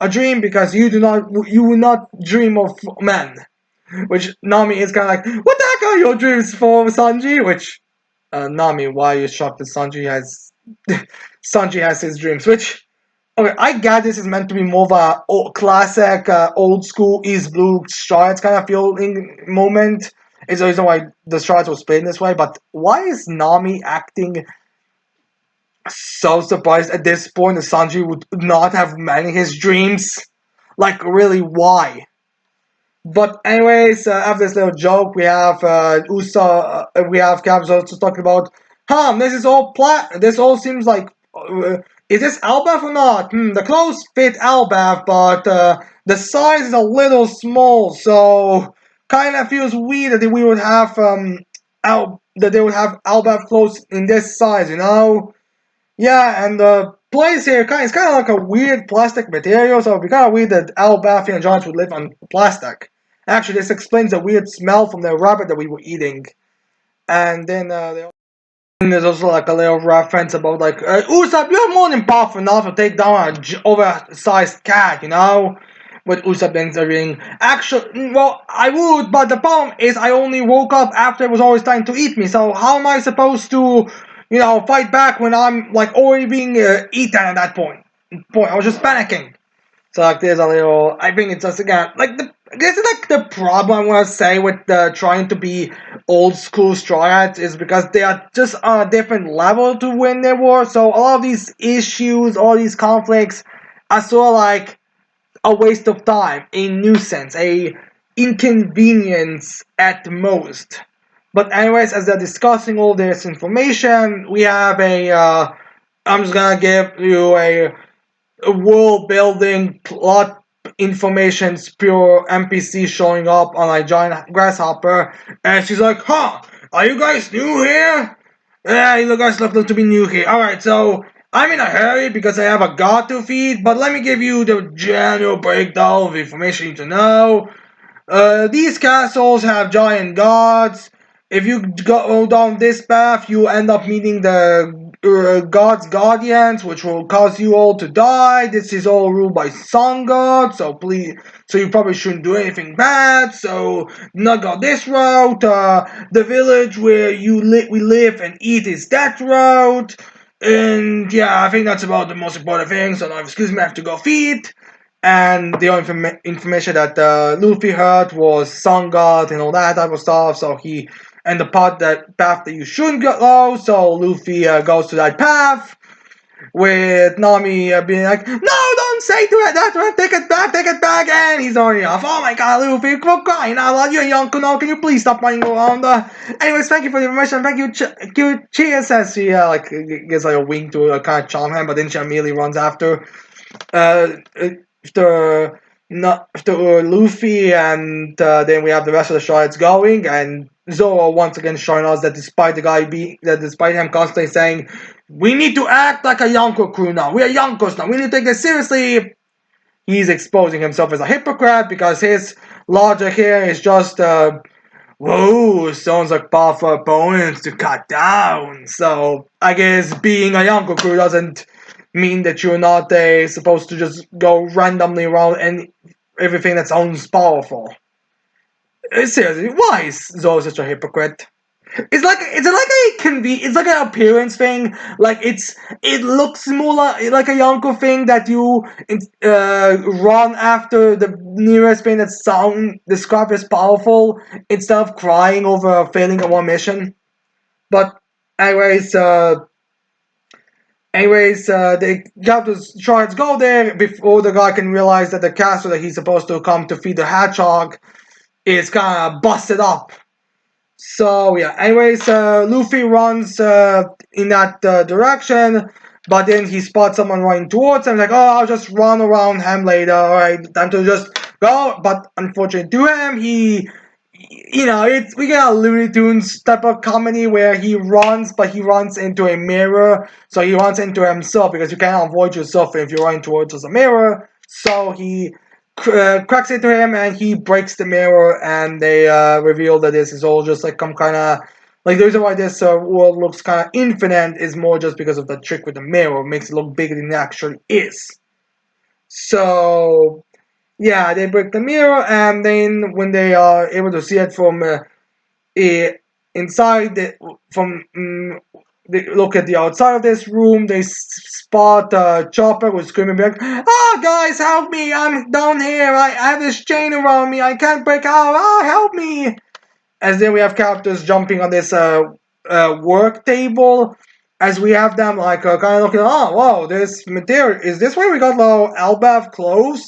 a dream because you will not dream of men. Which Nami is kind of like, what the heck are your dreams for, Sanji? Which Nami, why are you shocked that Sanji has his dreams? Which okay, I get this is meant to be more of a classic, old school East Blue Strides kind of feeling moment. It's the reason why the Strides was played this way, but why is Nami acting so surprised at this point that Sanji would not have many his dreams? Like, really, why? But anyways, after this little joke, we have we have Cabs also talking about, this is all this all seems like, is this Albath or not? The clothes fit Albath, but the size is a little small, so kind of feels weird that we would have that they would have Albath clothes in this size, you know? Yeah, and the place here it's kind of like a weird plastic material, so it'd be kind of weird that Albath and Jones would live on plastic. Actually, this explains the weird smell from the rabbit that we were eating. And then there's also like a little reference about like, Usopp, you're more than powerful enough to take down an oversized cat, you know? With Usopp answering, actually, well, I would, but the problem is I only woke up after it was always time to eat me, so how am I supposed to, fight back when I'm like already being eaten at that point? I was just panicking. So like there's a little, I think it's just again like this is like the problem I want to say with trying to be old school Straw Hats is because they are just on a different level to when they were. So a lot of these issues, all these conflicts, are sort of like a waste of time, a nuisance, a inconvenience at most. But anyways, as they're discussing all this information, we have I'm just gonna give you a world building plot information's pure NPC showing up on a giant grasshopper, and she's like, are you guys new here? Yeah, you guys look to be new here. Alright, so I'm in a hurry because I have a god to feed, but let me give you the general breakdown of information you need to know. These castles have giant gods. if you go down this path, you end up meeting the God's guardians, which will cause you all to die. This is all ruled by Sun God, so please, so you probably shouldn't do anything bad. So not go this route. The village where we live and eat is that route. And yeah, I think that's about the most important thing. So now, excuse me, I have to go feed. And the only information that Luffy heard was Sun God and all that type of stuff. So he and the path that you shouldn't go. So Luffy goes to that path with Nami being like, "No, don't say to it that. Take it back." And he's already off. Oh my God, Luffy, quit crying out loud. You're young, Kuno. Can you please stop running around? Anyways, thank you for the information. Thank you, cheers. Says she gives like a wink to kind of charm him, but then she immediately runs after. Uh, after not after Luffy, and then we have the rest of the shards going, and Zoro once again showing us that despite him constantly saying, "We need to act like a Yonko crew now. We are Yonkos now. We need to take this seriously." He's exposing himself as a hypocrite because his logic here is just, whoa, sounds like powerful opponents to cut down. So I guess being a Yonko crew doesn't mean that you're not supposed to just go randomly around and everything that sounds powerful. Seriously, why is Zoro such a hypocrite? It's like an appearance thing. Like it looks more like a Yonko thing that you run after the nearest thing that sound described as powerful instead of crying over failing at one mission. But anyways, they got to try to go there before the guy can realize that the castle that he's supposed to come to feed the hedgehog is kind of busted up. So yeah, anyways, Luffy runs in that direction, but then he spots someone running towards him. Like, oh, I'll just run around him later. All right, time to just go. But unfortunately to him, we get a Looney Tunes type of comedy where he runs, but he runs into a mirror. So he runs into himself because you cannot avoid yourself if you're running towards a mirror. So he cracks into him and he breaks the mirror, and they reveal that this is all just like some kind of like the reason why this world looks kind of infinite is more just because of the trick with the mirror. It makes it look bigger than it actually is. So yeah, they break the mirror, and then when they are able to see it from inside, they look at the outside of this room. They spot Chopper who's screaming back, "Oh, guys, help me! I'm down here. I have this chain around me. I can't break out. Ah, help me!" As then we have characters jumping on this work table. As we have them like kind of looking, oh, whoa, this material, is this where we got the Elbaf clothes?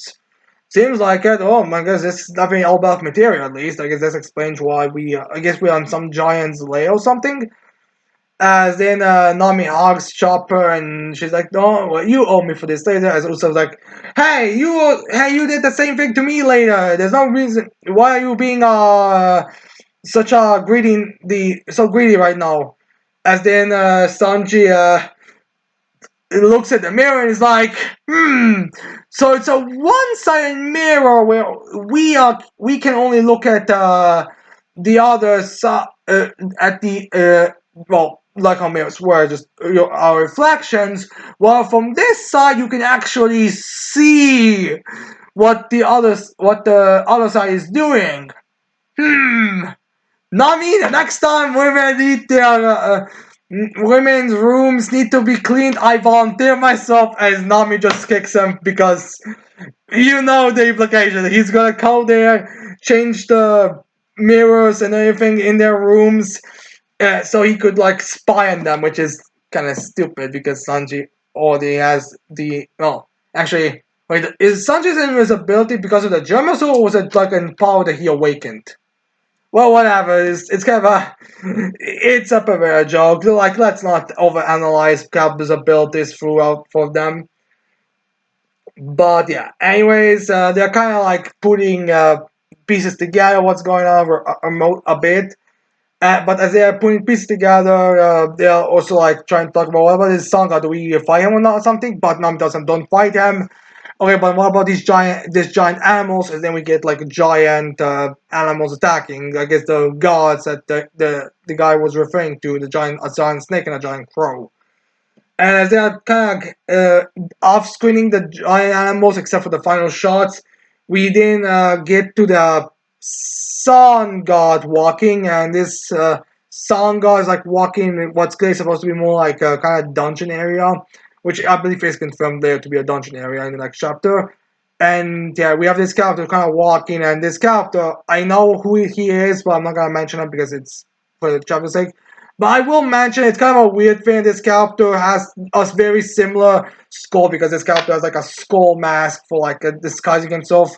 Seems like it. Oh my goodness, this is definitely Elbaf material at least. I guess this explains why I guess we're on some giant's lair or something. As then Nami hugs Chopper and she's like, "No, well, you owe me for this later." As Usopp's like, hey, you did the same thing to me later. There's no reason. Why are you being such a so greedy right now?" As then Sanji looks at the mirror and is like, so it's a one-sided mirror where we can only look at the other side at the well, like our mirrors were just our reflections. While from this side you can actually see what the other side is doing. Nami, the next time women need their women's rooms need to be cleaned, I volunteer myself. As Nami just kicks him because you know the implication. He's gonna go there, change the mirrors and everything in their rooms, so he could like spy on them, which is kind of stupid because Sanji already has the well. Actually, wait, is Sanji's invisibility because of the Germans, or was it like a power that he awakened? Well, whatever. It's kind of it's a bit joke. Like, let's not overanalyze Cab's abilities throughout for them. But yeah, anyways, they're kind of like putting pieces together. What's going on a bit. But as they are putting pieces together, they are also like trying to talk about what about this Sangha? Do we fight him or not or something? But Nam tells them, don't fight him. okay, but what about these giant animals? And then we get like giant animals attacking. I guess the gods that the guy was referring to, a giant snake and a giant crow. And as they are kind of off screening the giant animals, except for the final shots, we then get to the sun god walking, and this sun god is like walking in what's clearly supposed to be more like a kind of dungeon area, which I believe is confirmed there to be a dungeon area in the next chapter. And yeah, we have this character kind of walking, and this character, I know who he is, but I'm not gonna mention him because it's for the chapter's sake. But I will mention it's kind of a weird thing. This character has a very similar skull because this character has like a skull mask for like disguising himself,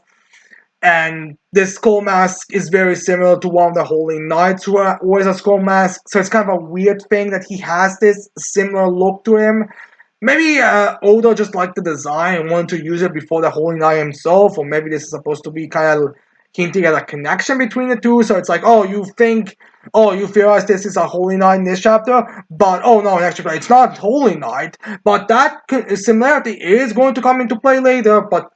and this skull mask is very similar to one of the Holy Knights who wears a skull mask. So it's kind of a weird thing that he has this similar look to him. Maybe Oda just liked the design and wanted to use it before the Holy Knight himself, or maybe this is supposed to be kind of hinting at a connection between the two. So it's like, oh, you theorize this is a Holy Knight in this chapter, but oh no, actually it's not Holy Knight. But that similarity is going to come into play later. But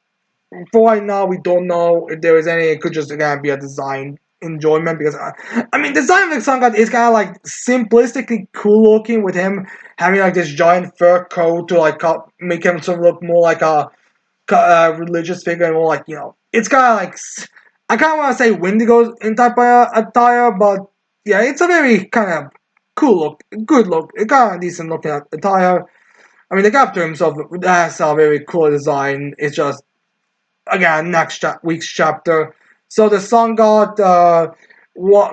for right now, we don't know if there is any. It could just again be a design enjoyment because I mean, the design of the Sun God is kind of like simplistically cool looking with him having like this giant fur coat to like make him sort of look more like a religious figure and more like it's kind of like I kind of want to say Wendigo in type of attire, but yeah, it's a very kind of cool look, good look, kind of decent looking attire. I mean, the character himself has a very cool design. It's just again next week's chapter. So the sun god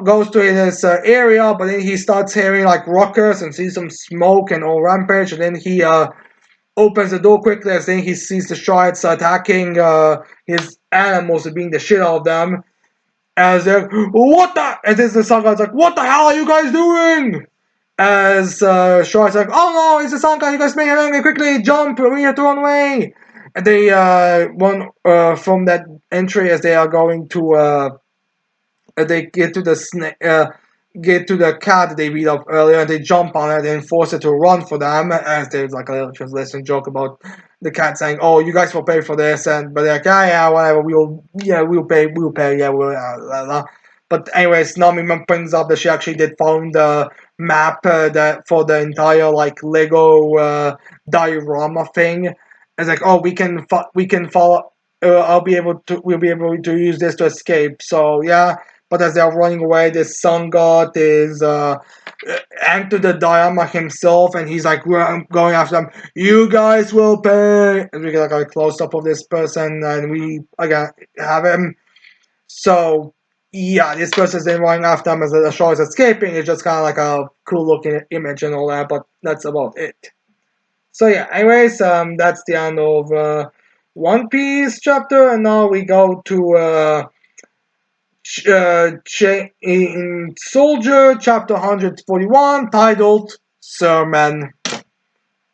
goes to this area, but then he starts hearing like ruckus and sees some smoke and all rampage, and then he opens the door quickly as then he sees the shards attacking his animals and beating the shit out of them. As they're what the? And this the sun god's like, what the hell are you guys doing? As Shark's like, oh no, it's the sun god, you guys make it quickly jump, we have to run away. And they one from that entry as they are going to they get to the snake get to the cat that they beat up earlier and they jump on it and force it to run for them as there's like a little translation joke about the cat saying, oh, you guys will pay for this, and but they're like, yeah, whatever, we'll pay, yeah, we'll blah, blah. But anyways, Nami brings up that she actually did found the map that for the entire like Lego diorama thing. It's like, oh, we can follow. We'll be able to use this to escape. So yeah, but as they're running away, this sun god is entered the diorama himself, and he's like going after them. You guys will pay. And we get like a close up of this person, and we again have him. So yeah, this person's then running after him as the show is escaping. It's just kind of like a cool looking image and all that, but that's about it. So yeah, anyways, that's the end of One Piece chapter, and now we go to in Soldier chapter 141, titled Sermon.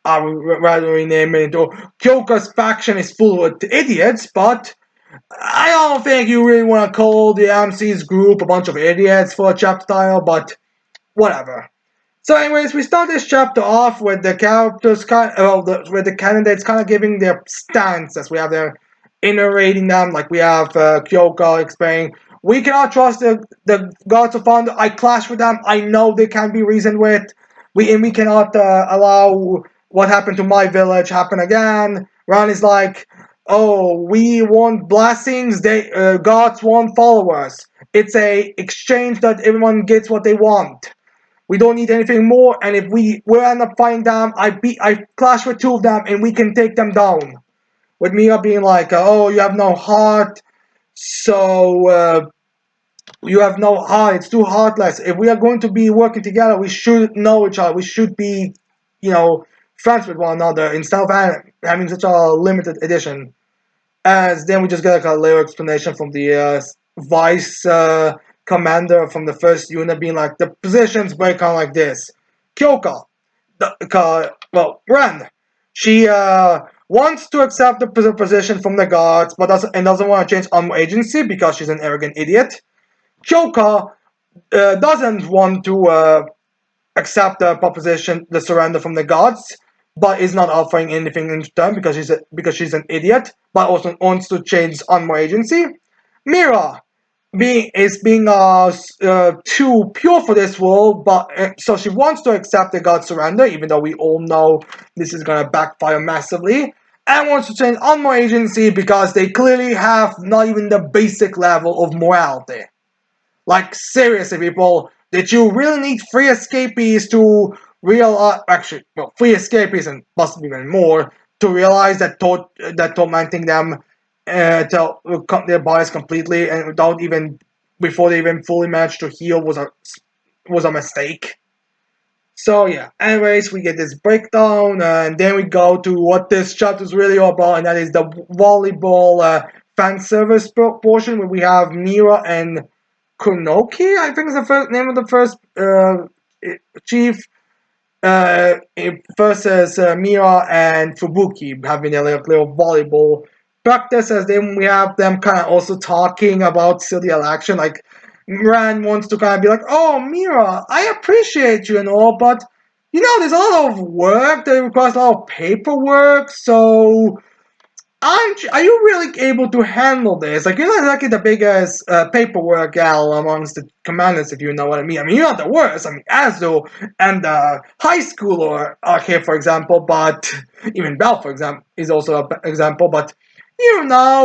I would rather rename it into Kyoka's faction is full of idiots, but I don't think you really want to call the MC's group a bunch of idiots for a chapter title, but whatever. So, anyways, we start this chapter off with the characters, with the candidates kind of giving their stance as we have their narrating them. Like we have Kyoka explaining, we cannot trust the gods of thunder. I clash with them. I know they can be reasoned with. We cannot allow what happened to my village happen again. Ran is like, oh, we want blessings. They gods want followers. It's a exchange that everyone gets what they want. We don't need anything more, and if we end up fighting them, I clash with two of them, and we can take them down. With Mia being like, oh, you have no heart, so you have no heart. It's too heartless. If we are going to be working together, we should know each other. We should be, friends with one another instead of having such a limited edition. As then we just get like a later explanation from the vice commander from the first unit being like, the positions break down like this. Kyoka, Ren, she wants to accept the position from the gods, but doesn't want to change agency because she's an arrogant idiot. Kyoka doesn't want to accept the proposition, the surrender from the gods, but is not offering anything in return because she's an idiot, but also wants to change on more agency. Mira being too pure for this world, but so she wants to accept the god surrender, even though we all know this is gonna backfire massively, and wants to change on more agency because they clearly have not even the basic level of morality. Like, seriously, people, did you really need free escapees to realize, actually, well, free escapees and possibly even more, to realize that tormenting them to cut their bodies completely and without even, before they even fully managed to heal was a mistake? So yeah, anyways, we get this breakdown, and then we go to what this chapter is really all about, and that is the volleyball fan service portion where we have Mira and Kunoki, I think is the first name of the first chief, versus Mira and Fubuki having a little volleyball practice. As then we have them kind of also talking about silly action. Like Ran wants to kind of be like, "Oh, Mira, I appreciate you and all, but there's a lot of work that requires a lot of paperwork. So are you really able to handle this? Like, you're not exactly the biggest paperwork gal amongst the commanders, if you know what I mean. I mean, you're not the worst. I mean, Azu and the high schooler are here, for example, but even Bell, for example, is also an example. But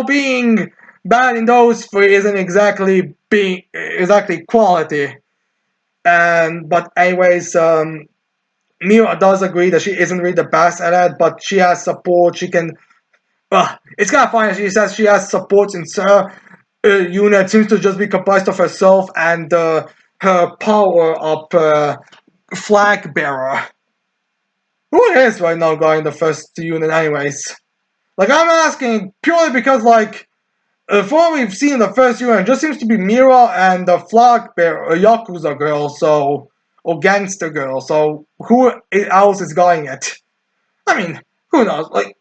being bad in those three isn't exactly quality. And but anyways, Mira does agree that she isn't really the best at it, but she has support. She can it's kind of funny. She says she has support in her unit seems to just be comprised of herself and her power up flag bearer. Who is right now guarding the first unit, anyways? Like, I'm asking purely because, like, from what we've seen in the first unit, it just seems to be Mira and the flag bearer, a Yakuza girl, or gangster girl. So, who else is guarding it? I mean, who knows? Like,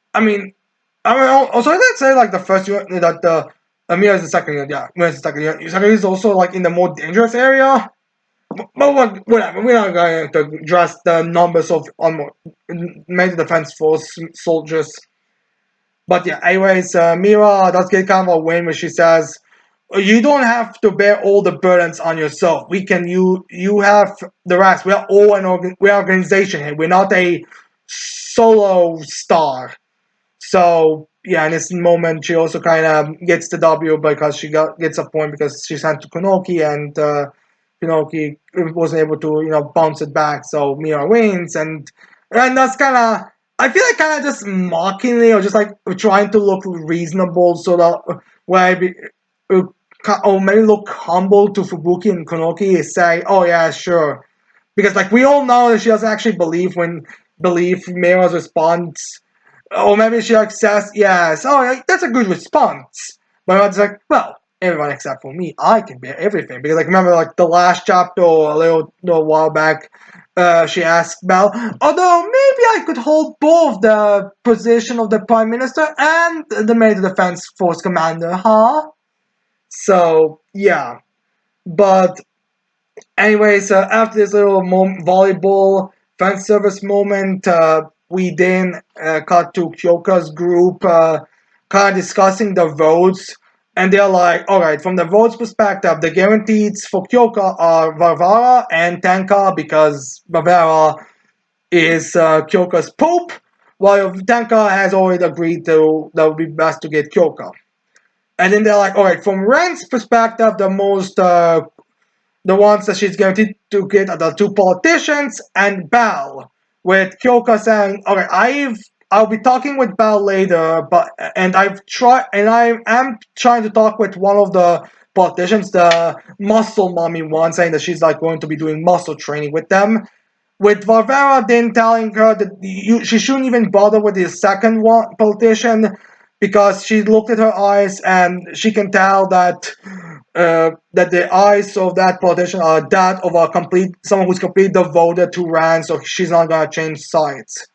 also I did say like the first unit that the Amir is the second unit. Yeah, Amir is the second unit. Second is also like in the more dangerous area. But whatever, we're not going to address the numbers of major defense force soldiers. But yeah, anyways, Mira does get kind of a win when she says, "You don't have to bear all the burdens on yourself. We can you have the rest. We are all we're an organization here. We're not a solo star." So yeah, in this moment, she also kind of gets the W because she gets a point because she sent to Konoki, and Konoki wasn't able to bounce it back. So Mira wins, and that's kind of, I feel like, kind of just mockingly or just like trying to look reasonable, so that where I be, uh, or maybe look humble to Fubuki and Konoki is say, "Oh yeah, sure," because like we all know that she doesn't actually believe Mira's response. Or maybe she like says, yes, oh, like, that's a good response. But it's like, well, everyone except for me, I can bear everything. Because, like, remember, like, the last chapter or a little while back, she asked Belle, although maybe I could hold both the position of the Prime Minister and the Major Defense Force Commander, huh? So, yeah. But anyways, after this little volleyball fan service moment, we then cut to Kyoka's group, kind of discussing the votes. And they're like, all right, from the votes perspective, the guarantees for Kyoka are Varvara and Tenka because Varvara is Kyoka's pope, while Tenka has already agreed to that would be best to get Kyoka. And then they're like, all right, from Ren's perspective, the ones that she's guaranteed to get are the two politicians and Bal, with Kyoka saying, "Okay, I'll be talking with Bal later, but I am trying to talk with one of the politicians, the muscle mommy one, saying that she's like going to be doing muscle training with them." With Varvara then telling her that she shouldn't even bother with the second one politician because she looked at her eyes and she can tell that the eyes of that politician are that of someone who's completely devoted to Rand, so she's not gonna change sides.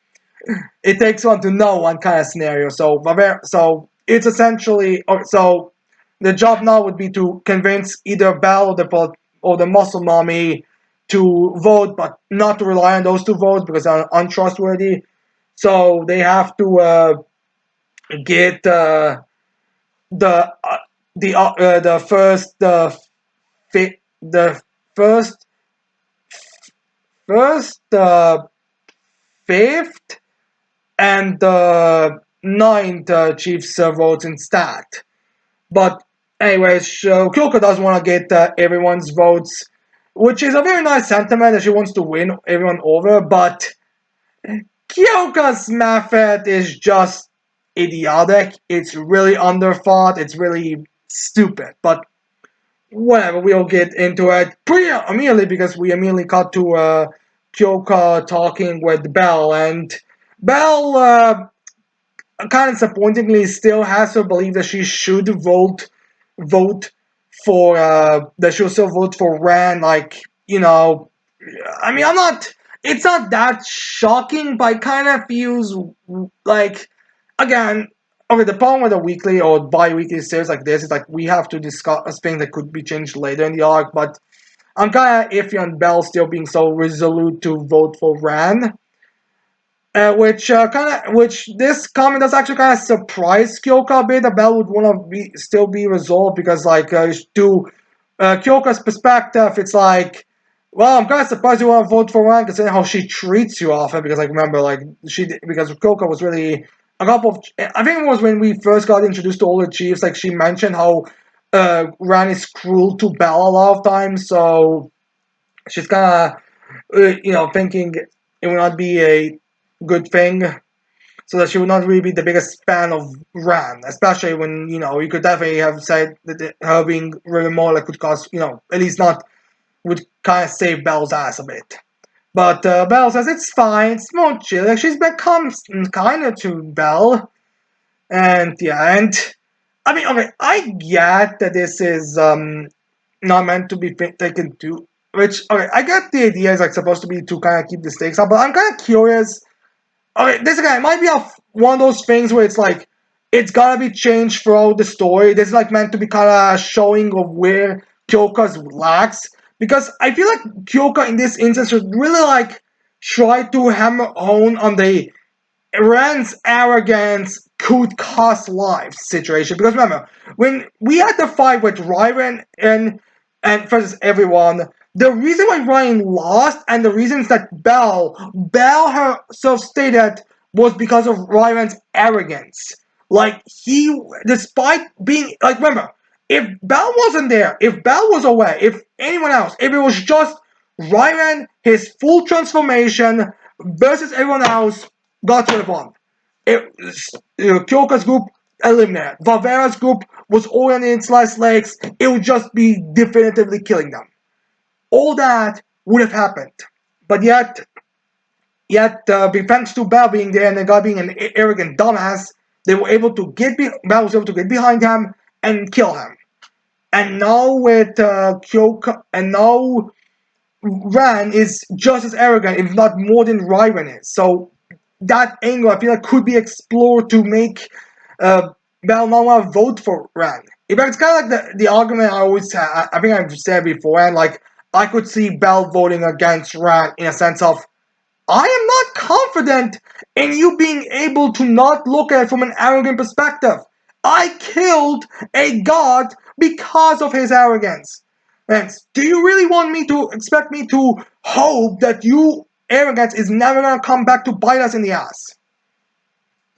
It takes one to know one kind of scenario. So it's essentially so the job now would be to convince either Bell or the muscle mommy to vote, but not to rely on those two votes because they're untrustworthy. So they have to get the the first the first first fifth and the ninth chief's votes instead. But anyways, so Kyoko does want to get everyone's votes, which is a very nice sentiment that she wants to win everyone over. But Kyoka's method is just idiotic. It's really underthought. It's really stupid. But whatever, we'll get into it pretty immediately because we immediately cut to Kyoka talking with Belle, and Belle kind of disappointingly still has to believe that she should vote for that she'll still vote for Ran. Like, I mean, I'm not. It's not that shocking, but it kind of feels like, again, okay. The problem with a weekly or bi-weekly series like this is like we have to discuss things that could be changed later in the arc. But I'm kind of iffy on Belle still being so resolute to vote for Ran. Which this comment does actually kind of surprise Kyoka a bit. The Bell would want to still be resolved because, like, to Kyoka's perspective, it's like, well, I'm kind of surprised you want to vote for Ran considering how she treats you often. Because, like, remember, like because Kyoka was really a couple of. I think it was when we first got introduced to all the chiefs. Like, she mentioned how Ran is cruel to Bell a lot of times. So she's kind of, thinking it would not be a good thing, so that she would not really be the biggest fan of Ran, especially when, you could definitely have said that her being really more like could cause, at least not, would kind of save Belle's ass a bit. But Belle says it's fine, it's more chill. Like, she's become kind of to Belle, and yeah, and I mean, okay, I get that this is not meant to be taken too. Which, okay, I get the idea is like supposed to be to kind of keep the stakes up, but I'm kind of curious. Okay, this again might be one of those things where it's like it's gotta be changed throughout the story. This is like meant to be kind of showing of where Kyoka's lacks, because I feel like Kyoka in this instance should really like try to hammer home on the Ren's arrogance could cost lives situation. Because remember, when we had the fight with Ryan and versus everyone, the reason why Ryan lost and the reasons that Bell herself stated was because of Ryan's arrogance. Like, he, despite being like, remember, if Bell wasn't there, if Bell was away, if anyone else, if it was just Ryan, his full transformation versus everyone else, got to the bomb. Kyoka's group eliminated. Valvera's group was all in its last legs. It would just be definitively killing them. All that would have happened. But yet, thanks to Bell being there and the guy being an arrogant dumbass, they were able to Bell was able to get behind him and kill him. And now with Kyoka, and now Ran is just as arrogant, if not more than Ryan is. So that angle I feel like could be explored to make uh, Bell not want to vote for Ran. In fact, it's kind of like the argument I always had. I think I've said before, and like I could see Bell voting against Ran in a sense of I am not confident in you being able to not look at it from an arrogant perspective. I killed a god because of his arrogance. And do you really want me to expect me to hope that you arrogance is never gonna come back to bite us in the ass?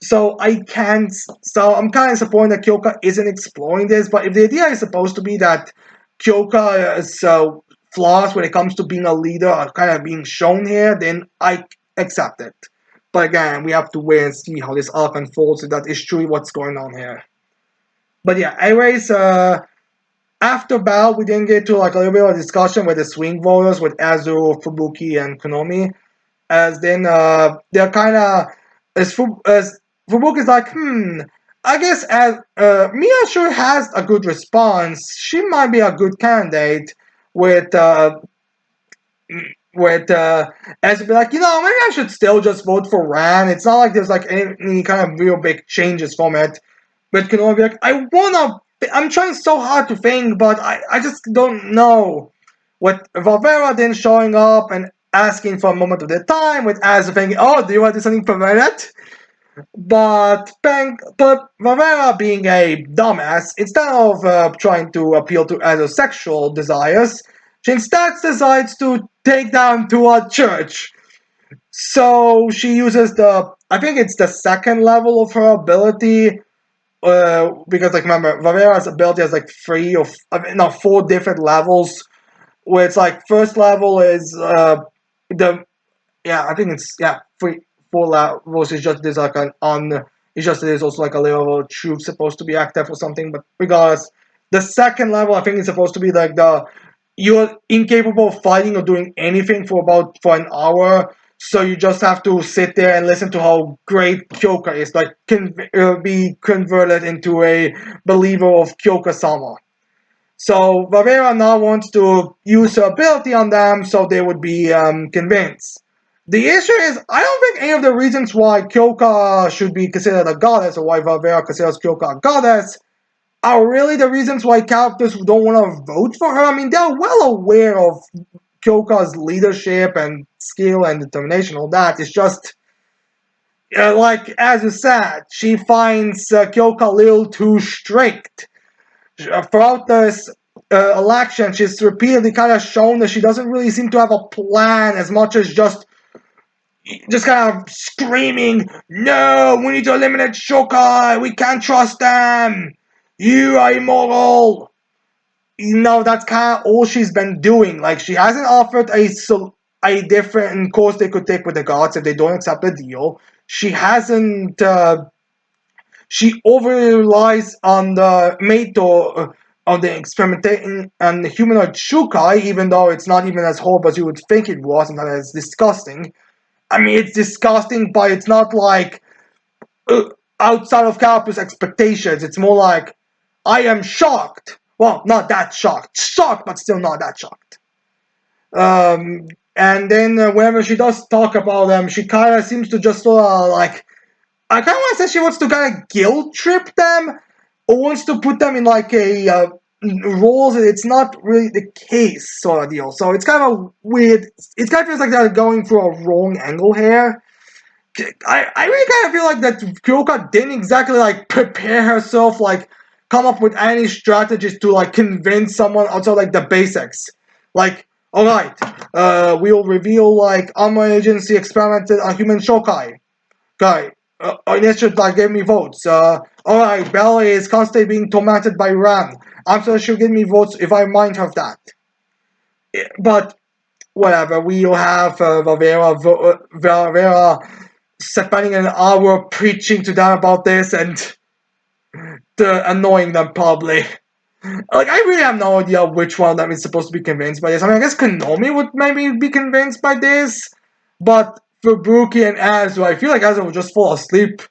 So I can't. So I'm kind of disappointed that Kyoka isn't exploring this. But if the idea is supposed to be that Kyoka is flaws when it comes to being a leader are kind of being shown here, then I accept it. But again, we have to wait and see how this arc unfolds. If that is truly what's going on here. But yeah, anyways, after Battle, we didn't get to like a little bit of a discussion with the swing voters with Azu, Fubuki, and Konomi. As then they're kind of as Fubuki is like, I guess as Mia sure has a good response. She might be a good candidate with as to be like, maybe I should still just vote for Ran. It's not like there's like any kind of real big changes from it. But can only be like, I'm trying so hard to think, but I just don't know. With Valvera then showing up and asking for a moment of their time with as thinking, oh, do you want to do something permanent? But Rivera, being a dumbass, instead of trying to appeal to other sexual desires, she instead decides to take them to a church. So she uses I think it's the second level of her ability, because like remember, Rivera's ability has like no, four different levels. Where it's like first level is the I think it's three four levels is just there's like an on it's just there's also like a level of truth supposed to be active or something. But regardless, the second level I think is supposed to be like you're incapable of fighting or doing anything for an hour. So you just have to sit there and listen to how great Kyoka is, like be converted into a believer of Kyoka-sama. So Valera now wants to use her ability on them so they would be convinced. The issue is, I don't think any of the reasons why Kyoka should be considered a goddess or why Valera considers Kyoka a goddess are really the reasons why characters don't want to vote for her. I mean, they're well aware of Kyoka's leadership and skill and determination, all that. It's just, like, as you said, she finds Kyoka a little too strict throughout this election, she's repeatedly kind of shown that she doesn't really seem to have a plan as much as just kind of screaming, "No, we need to eliminate Shokai. We can't trust them. You are immoral." That's kind of all she's been doing. Like she hasn't offered a different course they could take with the gods if they don't accept the deal. She hasn't. She overly relies on the Meito, on the experimentation and the humanoid Shukai, even though it's not even as horrible as you would think it was, and that is disgusting. I mean, it's disgusting, but it's not like uh, outside of character's expectations. It's more like, I am shocked. Well, not that shocked. Shocked, but still not that shocked. And then whenever she does talk about them, she kind of seems to just sort of like I kind of want to say she wants to kind of guilt trip them, or wants to put them in like a roles that it's not really the case sort of deal. So it's kind of weird. It kind of feels like they're going through a wrong angle here. I really kind of feel like that Kyoka didn't exactly like prepare herself, like come up with any strategies to like convince someone outside like the basics. Like, alright, we'll reveal like Armor Agency experimented on human Shokai guy. Initiative like gave me votes. Alright, Bella is constantly being tormented by Ram. I'm sure she'll give me votes if I remind her of that. But whatever, we'll have Valvera spending an hour preaching to them about this and annoying them probably. Like, I really have no idea which one of them is supposed to be convinced by this. I mean, I guess Konomi would maybe be convinced by this, but for Fubuki and Azu, I feel like Azu would just fall asleep.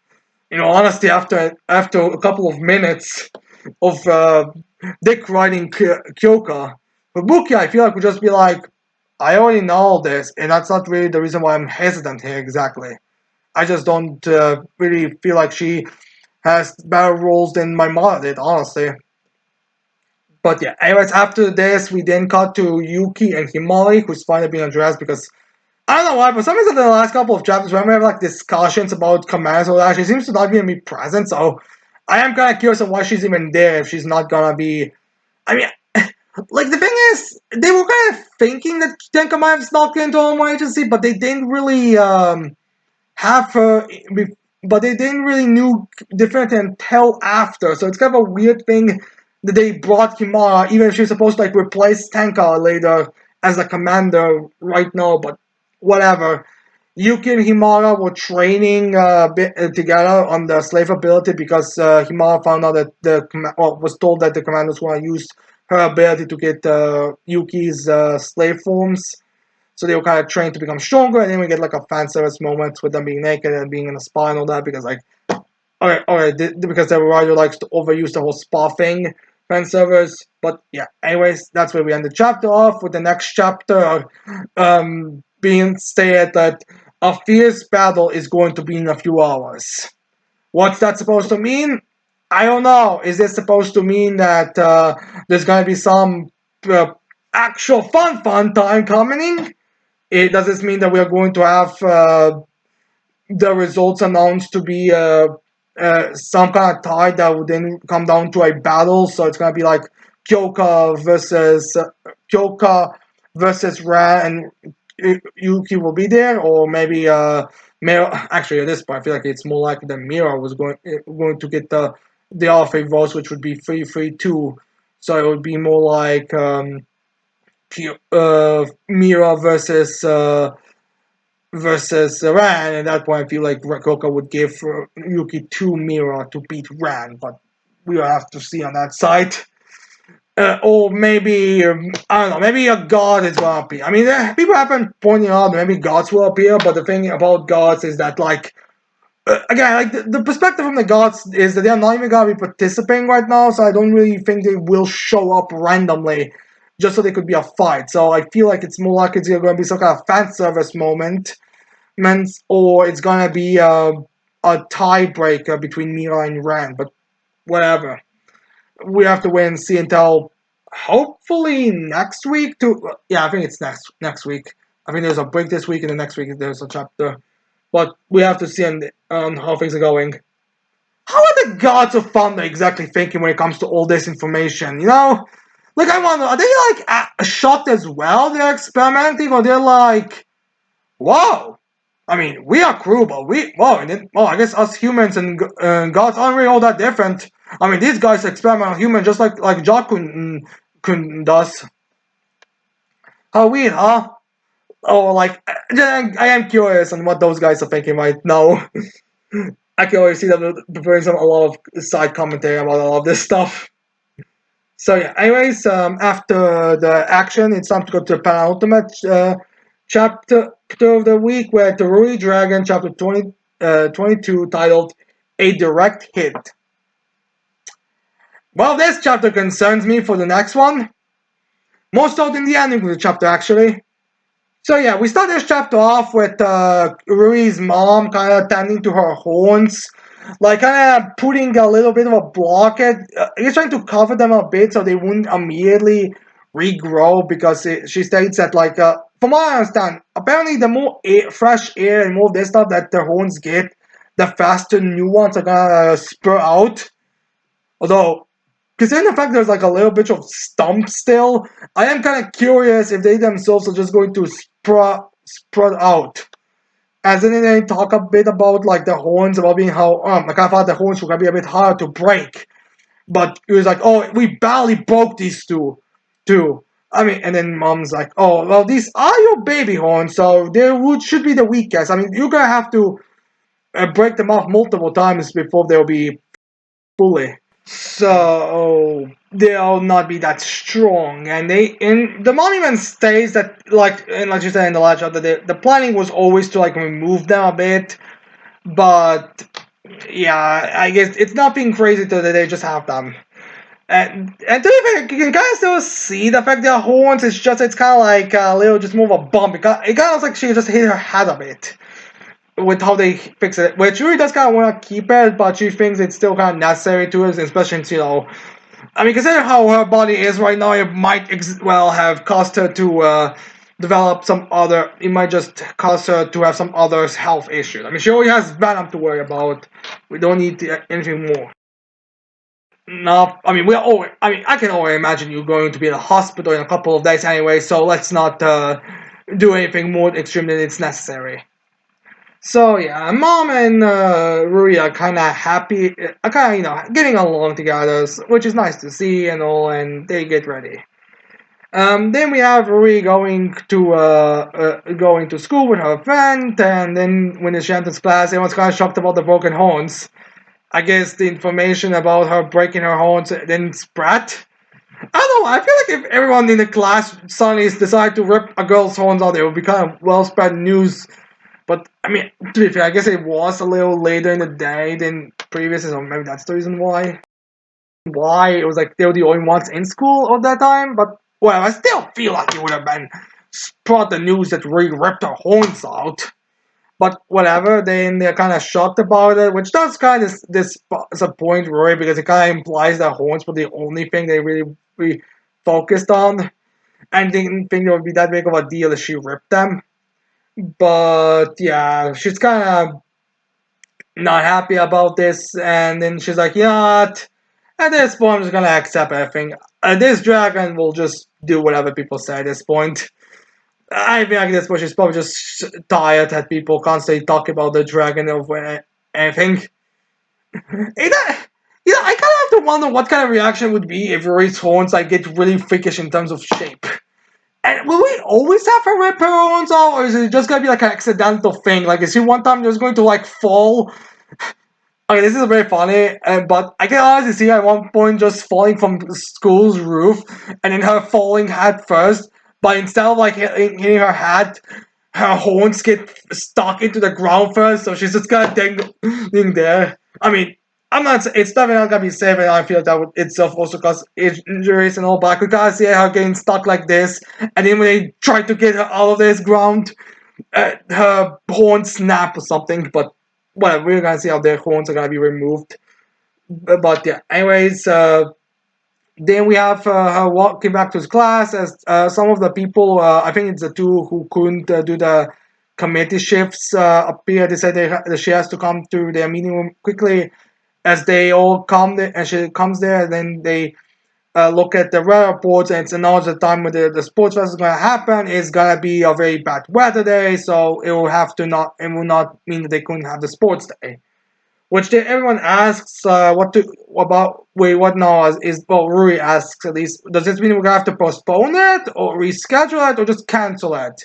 Honestly, after a couple of minutes of Dick riding Kyoka, Fubuki, I feel like would just be like, I already know all this, and that's not really the reason why I'm hesitant here exactly. I just don't really feel like she has better roles than my mother did, honestly. But yeah, anyways, after this, we then cut to Yuki and Himari, who's finally being addressed because I don't know why, for some reason, in the last couple of chapters, when we have like discussions about commands or that, she seems to not even be present. So I am kind of curious on why she's even there if she's not gonna be. I mean, like the thing is, they were kind of thinking that Tenka might have snuck into Home Agency, but they didn't really have her. But they didn't really knew different until after. So it's kind of a weird thing that they brought Kimara, even if she's supposed to like replace Tenka later as the commander right now. But whatever. Yuki and Himara were training together on the slave ability because Himara found out that was told that the commanders want to use her ability to get Yuki's slave forms. So they were kind of trained to become stronger, and then we get like a fan service moment with them being naked and being in a spa and all that because like, because the writer likes to overuse the whole spa thing, fan service. But yeah, anyways, that's where we end the chapter off with the next chapter being stated that a fierce battle is going to be in a few hours. What's that supposed to mean? I don't know. Is this supposed to mean that there's going to be some uh, actual fun time coming? Does this mean that we are going to have the results announced to be some kind of tie that would then come down to a battle? So it's gonna be like Kyoka versus Ran, and Yuki will be there, or maybe Mira. Actually, at this point, I feel like it's more likely that Mira was going to get the off votes, which would be 3-3-2. So it would be more like Mira versus Ran. At that point, I feel like Koka would give Yuki to Mira to beat Ran, but we'll have to see on that side. Or maybe I don't know. Maybe a god is gonna appear. I mean, people have been pointing out maybe gods will appear, but the thing about gods is that like again, like the perspective from the gods is that they're not even gonna be participating right now, so I don't really think they will show up randomly just so they could be a fight. So I feel like it's more likely it's gonna be some kind of fan service moment, or it's gonna be a tiebreaker between Mira and Ran. But whatever, we have to wait and see until hopefully next week. I think it's next week. I think there's a break this week, and the next week there's a chapter. But we have to see on how things are going. How are the gods of thunder exactly thinking when it comes to all this information? You know, like I wonder, are they like shocked as well? They're experimenting, or they're like, whoa. I mean, we are cruel, but I guess us humans and gods aren't really all that different. I mean, these guys experiment on humans just like Jakun does. How weird, huh? Oh, like I am curious on what those guys are thinking right now. I can always see them preparing a lot of side commentary about all of this stuff. So yeah, anyways, after the action, it's time to go to the penultimate chapter of the week, where the Rui Dragon, chapter 22, titled "A Direct Hit." Well, this chapter concerns me for the next one, more so than the ending of the chapter, actually. So yeah, we start this chapter off with Rui's mom kind of tending to her horns, like kind of putting a little bit of a blockade. He's trying to cover them a bit so they wouldn't immediately regrow, because she states that like from what I understand, apparently the more fresh air and more of this stuff that the horns get, the faster new ones are gonna spur out. Although, considering the fact there's like a little bit of stump still, I am kind of curious if they themselves are just going to sprout out. As in, they talk a bit about like the horns, about being how like I thought the horns were gonna be a bit hard to break, but it was like, oh, we barely broke these two. I mean, and then mom's like, oh, well, these are your baby horns, so they should be the weakest. I mean, you're gonna have to break them off multiple times before they'll be fully. So they'll not be that strong, and the monument states that like you said in the last chapter, the planning was always to like remove them a bit, but yeah, I guess it's nothing crazy to that they just have them. And to be fair, you can kind of still see the fact that horns. It's kind of like a little just more of a bump. It kind of looks like she just hit her head a bit with how they fix it, which really does kind of want to keep it, but she thinks it's still kind of necessary to us, especially since, I mean, considering how her body is right now, it might have caused her to develop some other. It might just cause her to have some other health issues. I mean, she already has Venom to worry about. We don't need anything more. No, I mean, I can already imagine you going to be in a hospital in a couple of days anyway. So let's not do anything more extreme than it's necessary. So yeah, mom and Rui are kind of happy, kind of getting along together, which is nice to see and all, and they get ready. Then we have Rui going to school with her friend, and then when she enters class, everyone's kind of shocked about the broken horns. I guess the information about her breaking her horns didn't spread. I don't know. I feel like if everyone in the class suddenly decide to rip a girl's horns out, it would be kind of well spread news. But I mean, to be fair, I guess it was a little later in the day than previous, so maybe that's the reason why. Why it was like they were the only ones in school at that time. But well, I still feel like it would have been spread the news that Ray ripped her horns out. But whatever, then they're kind of shocked about it, which does kind of disappoint Roy, because it kind of implies that horns were the only thing they really focused on, and didn't think it would be that big of a deal if she ripped them. But yeah, she's kind of not happy about this, and then she's like, you know what? At this point, I'm just gonna accept everything. This dragon will just do whatever people say at this point. I think at this point she's probably just tired that people constantly talk about the dragon over anything. I kind of have to wonder what kind of reaction would be if Rory's horns like get really freakish in terms of shape. And will we always have her red horns out, or is it just gonna be like an accidental thing? Like, is she one time just going to like fall? Okay, this is very funny, but I can honestly see her at one point just falling from the school's roof, and then her falling head first. But instead of like hitting her head, her horns get stuck into the ground first, so she's just kind of dangling there. I mean, I'm not. It's definitely not gonna be safe, and I feel that would itself also cause injuries and all. But I could kind of see her getting stuck like this, and then when they try to get her out of this ground, her horn snap or something. But well, we're gonna see how their horns are gonna be removed. But yeah, anyways, then we have her walking back to his class as some of the people, I think it's the two who couldn't do the committee shifts appear. They said that she has to come to their meeting room quickly as they all come there, and she comes there, and then they look at the weather reports, and it's announced the time when the sports fest is going to happen. It's going to be a very bad weather day, so it will not mean that they couldn't have the sports day. Which then everyone asks, what now well, Rui asks at least, does this mean we're gonna have to postpone it or reschedule it or just cancel it?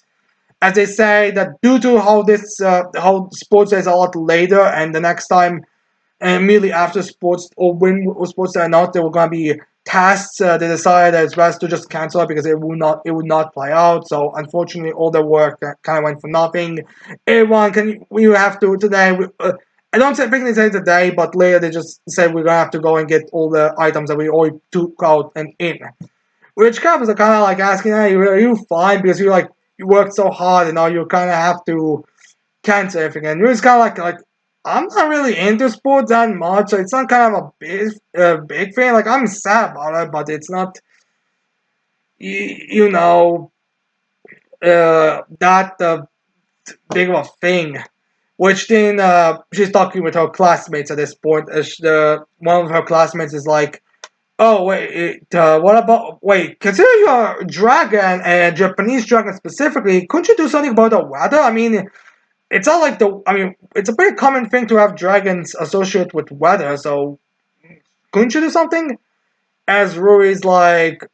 As they say that due to how sports day is a lot later, and the next time and immediately after sports or when sports are announced there were gonna be tests, they decided that it's best to just cancel it because it would not play out. So unfortunately, all the work kind of went for nothing. Everyone can we have to today. I don't think they say today, but later they just said we're gonna have to go and get all the items that we already took out and in. Which comes are kind of like asking, hey, are you fine? Because you worked so hard and now you kind of have to cancel everything. And it's kind of like I'm not really into sports that much, so it's not kind of a big thing. Like I'm sad about it, but it's not you know that big of a thing. Which then she's talking with her classmates at this point. As one of her classmates is like, "Oh wait, what about wait? Consider you're a dragon and a Japanese dragon specifically. Couldn't you do something about the weather? I mean, it's not like it's a pretty common thing to have dragons associated with weather. So couldn't you do something?" As Rui's like,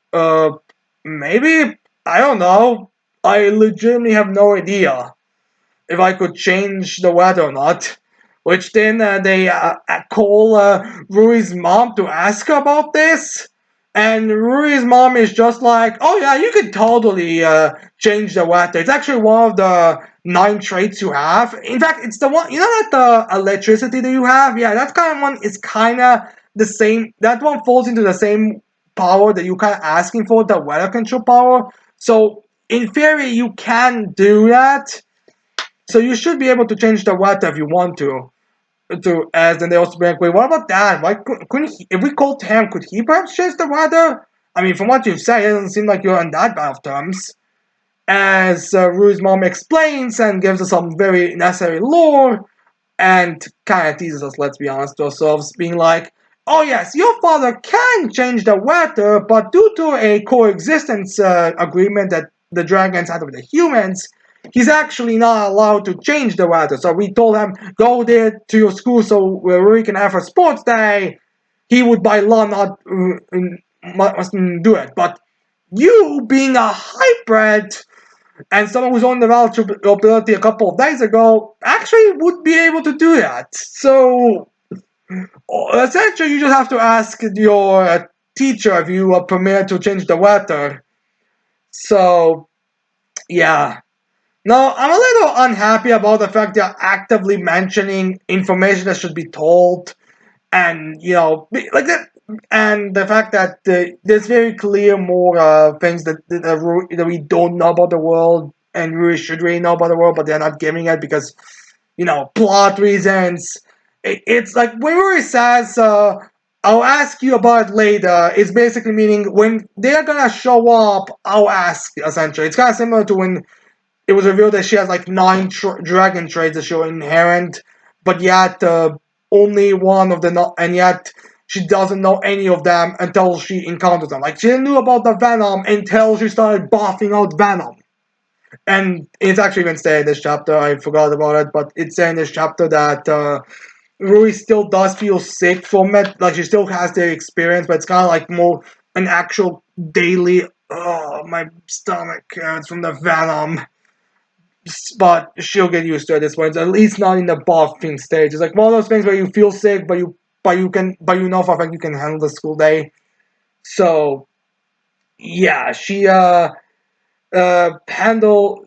maybe I don't know. I legitimately have no idea if I could change the weather or not. Which then they call Rui's mom to ask her about this. And Rui's mom is just like, oh yeah, you could totally change the weather. It's actually one of the 9 traits you have. In fact, it's the one, you know that the electricity that you have? Yeah, that kind of one is kind of the same. That one falls into the same power that you kind of asking for, the weather control power. So in theory, you can do that, so you should be able to change the weather if you want to. As then they also bring, wait, what about that? Why couldn't he, if we called him, could he perhaps change the weather? I mean, from what you've said, it doesn't seem like you're on that bad of terms. As Rue's mom explains and gives us some very necessary lore, and kind of teases us, let's be honest, to ourselves, being like, oh yes, your father can change the weather, but due to a coexistence agreement that the dragons had with the humans, he's actually not allowed to change the weather. So we told him, go there to your school so we can have a sports day. He would by law not mustn't do it. But you, being a hybrid, and someone who's on the ability a couple of days ago actually would be able to do that. So essentially, you just have to ask your teacher if you are permitted to change the weather. So yeah. Now, I'm a little unhappy about the fact they're actively mentioning information that should be told, and like that, and the fact that there's very clear more things that we don't know about the world, and we should really know about the world, but they're not giving it because plot reasons. It's like when Rory says, "I'll ask you about it later," it's basically meaning when they're gonna show up, I'll ask. Essentially, it's kind of similar to when it was revealed that she has like 9 dragon traits that show inherent, but yet only one of the and yet she doesn't know any of them until she encounters them. Like she didn't know about the venom until she started barfing out venom. And it's actually even said in this chapter. I forgot about it, but it's said in this chapter that Rui still does feel sick from it. Like she still has the experience, but it's kind of like more an actual daily. Oh, my stomach hurts from the venom. But she'll get used to it at this point. At least not in the barfing stage. It's like one of those things where you feel sick, but you know for a fact you can handle the school day. So yeah, she handle.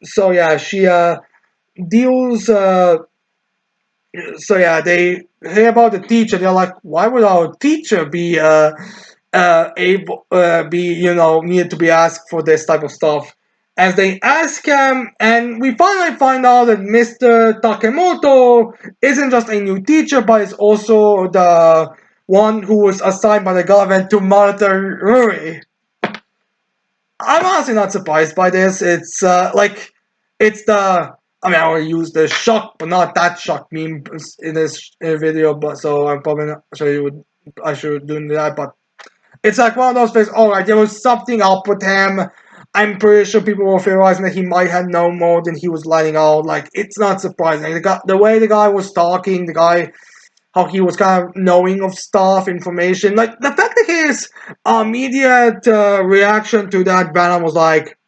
So yeah, she deals. So yeah, they hear about the teacher. They're like, why would our teacher be able be needed to be asked for this type of stuff? As they ask him, and we finally find out that Mr. Takemoto isn't just a new teacher, but is also the one who was assigned by the government to monitor Ruri. I'm honestly not surprised by this. It's it's the. I mean, I will use the shock, but not that shock meme in this video. But so I'm probably not sure you would. I should do that, but it's like one of those things. All right, there was something up with him. I'm pretty sure people were theorizing that he might have known more than he was letting out. Like, it's not surprising. The way the guy was talking, the guy how he was kind of knowing of stuff, information. Like the fact that his immediate reaction to that Venom was like,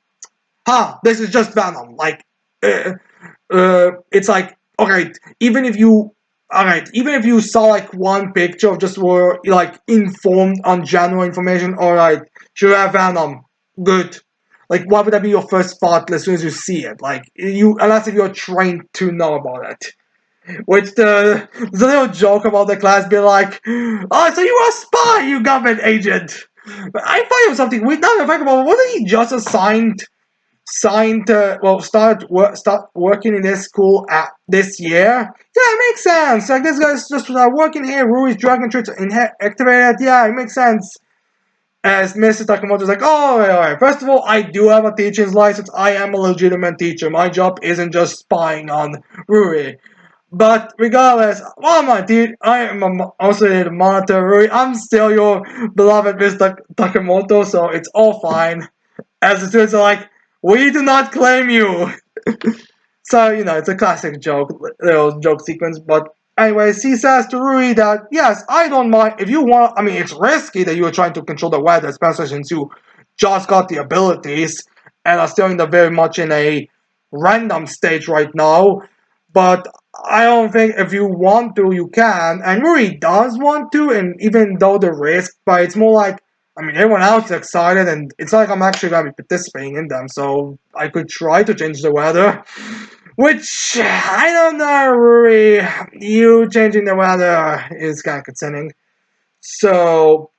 "Huh, this is just Venom." Like, it's like, okay, even if you saw like one picture of just were like informed on general information, all right, sure have Venom, good. Like, what would that be your first thought as soon as you see it? Like, unless if you're trained to know about it. Which the little joke about the class being like, "Oh, so you are a spy, you government agent." But I find it was something weird. Now that I think about it, wasn't he just start working in this school at this year? Yeah, it makes sense. Like this guy's just working here. Rui's dragon tricks activated. Yeah, it makes sense. As Mr. Takamoto's like, oh, all right. First of all, I do have a teaching's license. I am a legitimate teacher. My job isn't just spying on Rui. But regardless, well, my dude, I am also here to monitor Rui. I'm still your beloved Mr. Takamoto, so it's all fine. As the students are like, we do not claim you. So, it's a classic joke, little joke sequence. But anyways, he says to Rui that, yes, I don't mind. If you want, I mean, it's risky that you are trying to control the weather, especially since you just got the abilities and are still very much in a random stage right now. But I don't think if you want to, you can. And Rui does want to, and even though the risk, but it's more like, I mean, everyone else is excited, and it's not like I'm actually going to be participating in them, so I could try to change the weather. Which, I don't know, Rui. You changing the weather is kind of concerning. So,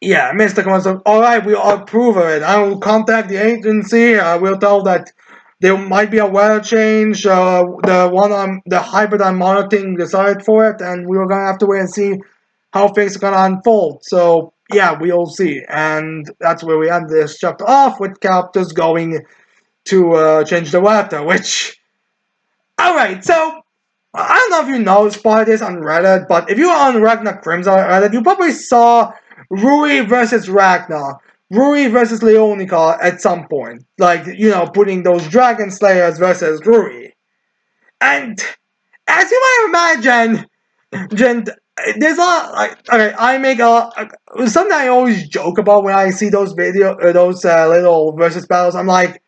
yeah, Mr. Commons, alright, we'll approve of it. I will contact the agency. I will tell that there might be a weather change. The hybrid I'm monitoring decided for it, and we were gonna have to wait and see how things are gonna unfold. So, yeah, we'll see. And that's where we end this chapter off with characters going to change the weather, which. Alright, so I don't know if you know about this on Reddit, but if you were on Ragnar Crimson on Reddit, you probably saw Rui versus Ragnar. Rui versus Leonica at some point. Like, putting those Dragon Slayers versus Rui. And as you might imagine, Jen, there's a lot, like, okay, I make something I always joke about when I see those those little versus battles. I'm like,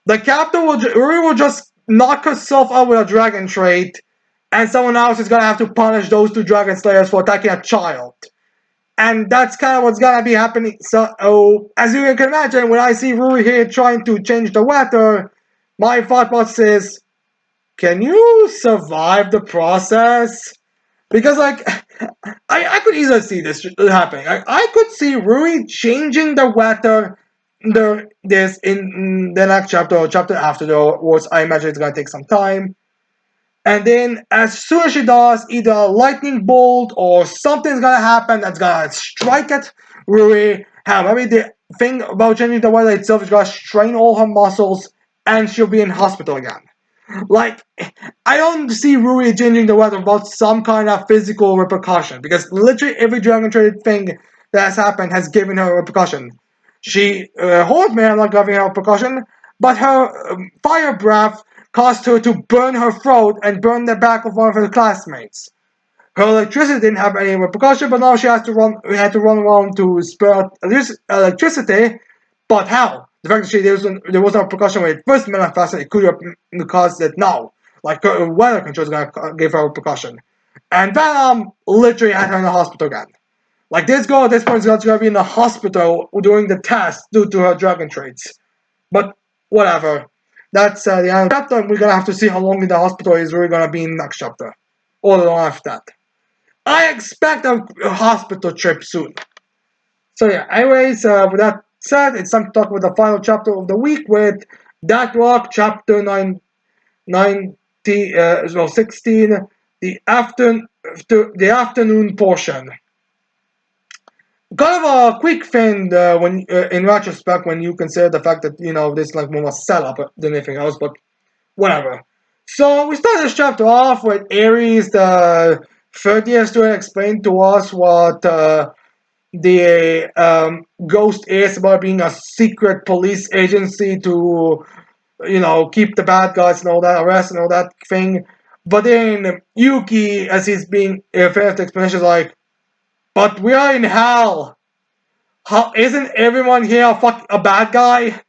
the captain Rui will just knock herself out with a dragon trait, and someone else is gonna have to punish those 2 dragon slayers for attacking a child. And that's kind of what's gonna be happening. So, as you can imagine, when I see Rui here trying to change the weather, my thought process is, can you survive the process? Because, like, I could easily see this happening. I could see Rui changing the weather this in the next chapter or chapter after, though, which I imagine it's gonna take some time. And then, as soon as she does, either a lightning bolt or something's gonna happen that's gonna strike at Rui. Maybe the thing about changing the weather itself is gonna strain all her muscles, and she'll be in hospital again. Like, I don't see Rui changing the weather without some kind of physical repercussion, because literally every Dragon Trade thing that has happened has given her a repercussion. Horseman not giving her a repercussion, but her fire breath caused her to burn her throat and burn the back of one of her classmates. Her electricity didn't have any repercussion, but now she has to run. We had to run around to spare electricity. But how? The fact that there was no repercussion when it first manifested, it could have caused it now. Like weather control is gonna give her repercussion, and Venom literally had her in the hospital again. Like this girl at this point is gonna be in the hospital doing the test due to her dragon traits. But whatever. That's the end of the chapter. We're gonna have to see how long in the hospital is really gonna be in the next chapter, or the long after that. I expect a hospital trip soon. So yeah, anyways, with that said, it's time to talk about the final chapter of the week with That Rock, chapter 16, the afternoon portion. Kind of a quick thing when, in retrospect, when you consider the fact that this like more a setup than anything else, but whatever. So we start this chapter off with Ares, the third year student, explained to us what the ghost is about being a secret police agency to keep the bad guys and all that, arrest and all that thing. But then Yuki, as he's being finished the explanation, is like, but we are in hell. How isn't everyone here a bad guy?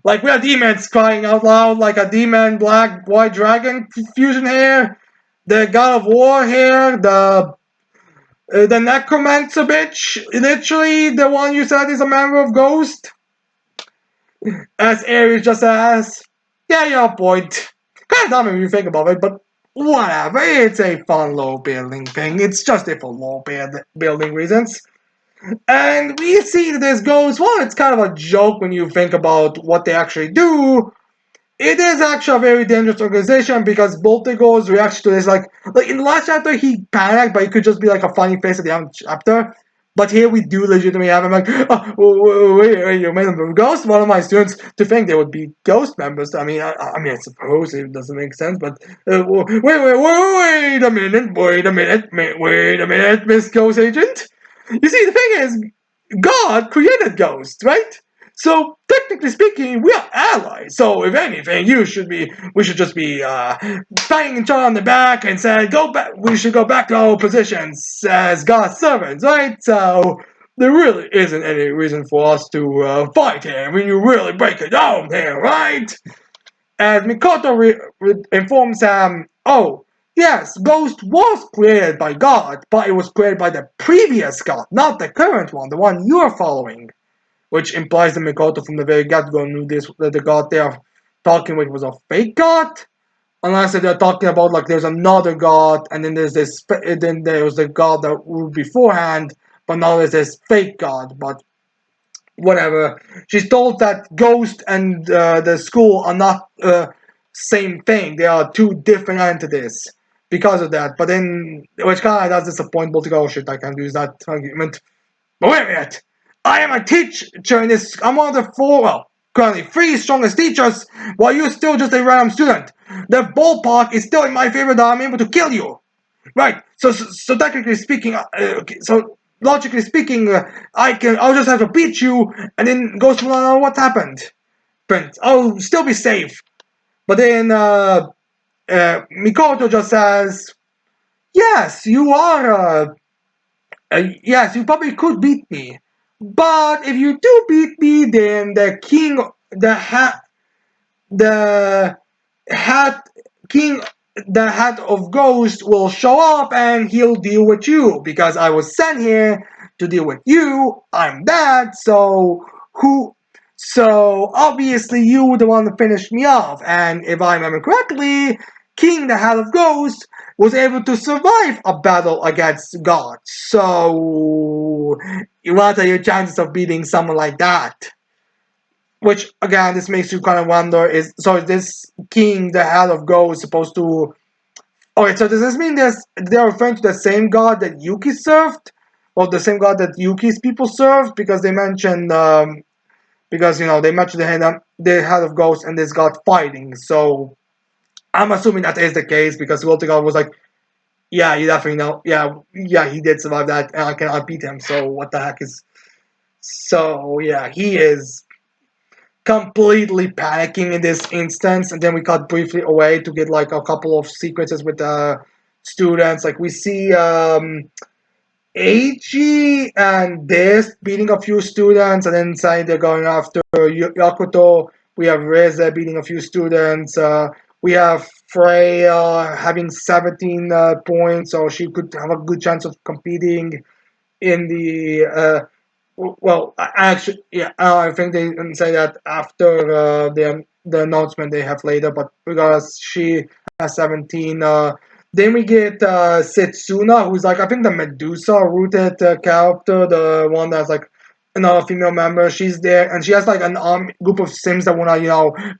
Like we are demons crying out loud, like a demon black white dragon fusion here, the god of war here, the necromancer bitch, literally the one you said is a member of Ghost. As Ares just says, yeah, your point. Kind of dumb if you think about it, but whatever. It's a fun low building thing. It's just it for low building reasons. And we see that this Ghost, well, it's kind of a joke when you think about what they actually do. It is actually a very dangerous organization because Voltigo's reaction to this, like in the last chapter, he panicked, but it could just be like a funny face at the end of the chapter. But here we do legitimately have him like, oh, wait, you made them a ghost? One of my students to think they would be ghost members. I mean, I suppose it doesn't make sense, but wait a minute, Miss Ghost Agent. You see, the thing is, God created ghosts, right? So technically speaking, we are allies. So if anything, we should just be patting each other on the back and saying, "Go back. We should go back to our positions as God's servants, right?" So there really isn't any reason for us to fight here when you really break it down here, right? As Mikoto informs him, "Oh, yes, Ghost was created by God, but it was created by the previous God, not the current one, the one you are following." Which implies that Mikoto from the very get-go knew this, that the god they are talking with was a fake god, unless they're talking about like there's another god, and then then there was the god that ruled beforehand, but now there's this fake god. But whatever. She's told that Ghost and the school are not same thing. They are two different entities because of that. But then, which kind of does disappoint Baltic. Oh shit, I can't use that argument. But wait a minute. I am a teacher in this. I'm one of the currently three strongest teachers, while you're still just a random student. The ballpark is still in my favor that I'm able to kill you. Right. So technically speaking, so logically speaking, I'll just have to beat you, and then Ghost will not know what happened. But I'll still be safe. But then Mikoto just says, "Yes, you are. Yes, you probably could beat me. But if you do beat me, then the hat, king, the hat of Ghost will show up and he'll deal with you because I was sent here to deal with you. I'm that. So obviously you were the one that finished me off. And if I remember correctly, King, the Hat of Ghost, was able to survive a battle against God. So, what are your chances of beating someone like that?" Which, again, this makes you kind of wonder, is this King, the Hat of Ghost, supposed to... Okay, so does this mean they're referring to the same god that Yuki served? Or the same god that Yuki's people served? Because they mentioned because they mentioned the head of Ghost and this God fighting. So I'm assuming that is the case because Voltigard was like, yeah, you definitely know, yeah, he did survive that, and I cannot beat him. So what the heck is? So yeah, he is completely panicking in this instance, and then we cut briefly away to get like a couple of sequences with the students. Like we see Eiji and this beating a few students, and then inside they're going after Yakuto. We have Reza beating a few students. We have Freya having 17 points, so she could have a good chance of competing in the. Well, actually, yeah, I think they can say that after the announcement they have later, but because she has 17, then we get Setsuna, who's like I think the Medusa rooted character, the one that's like another female member. She's there, and she has like an group of Sims that wanna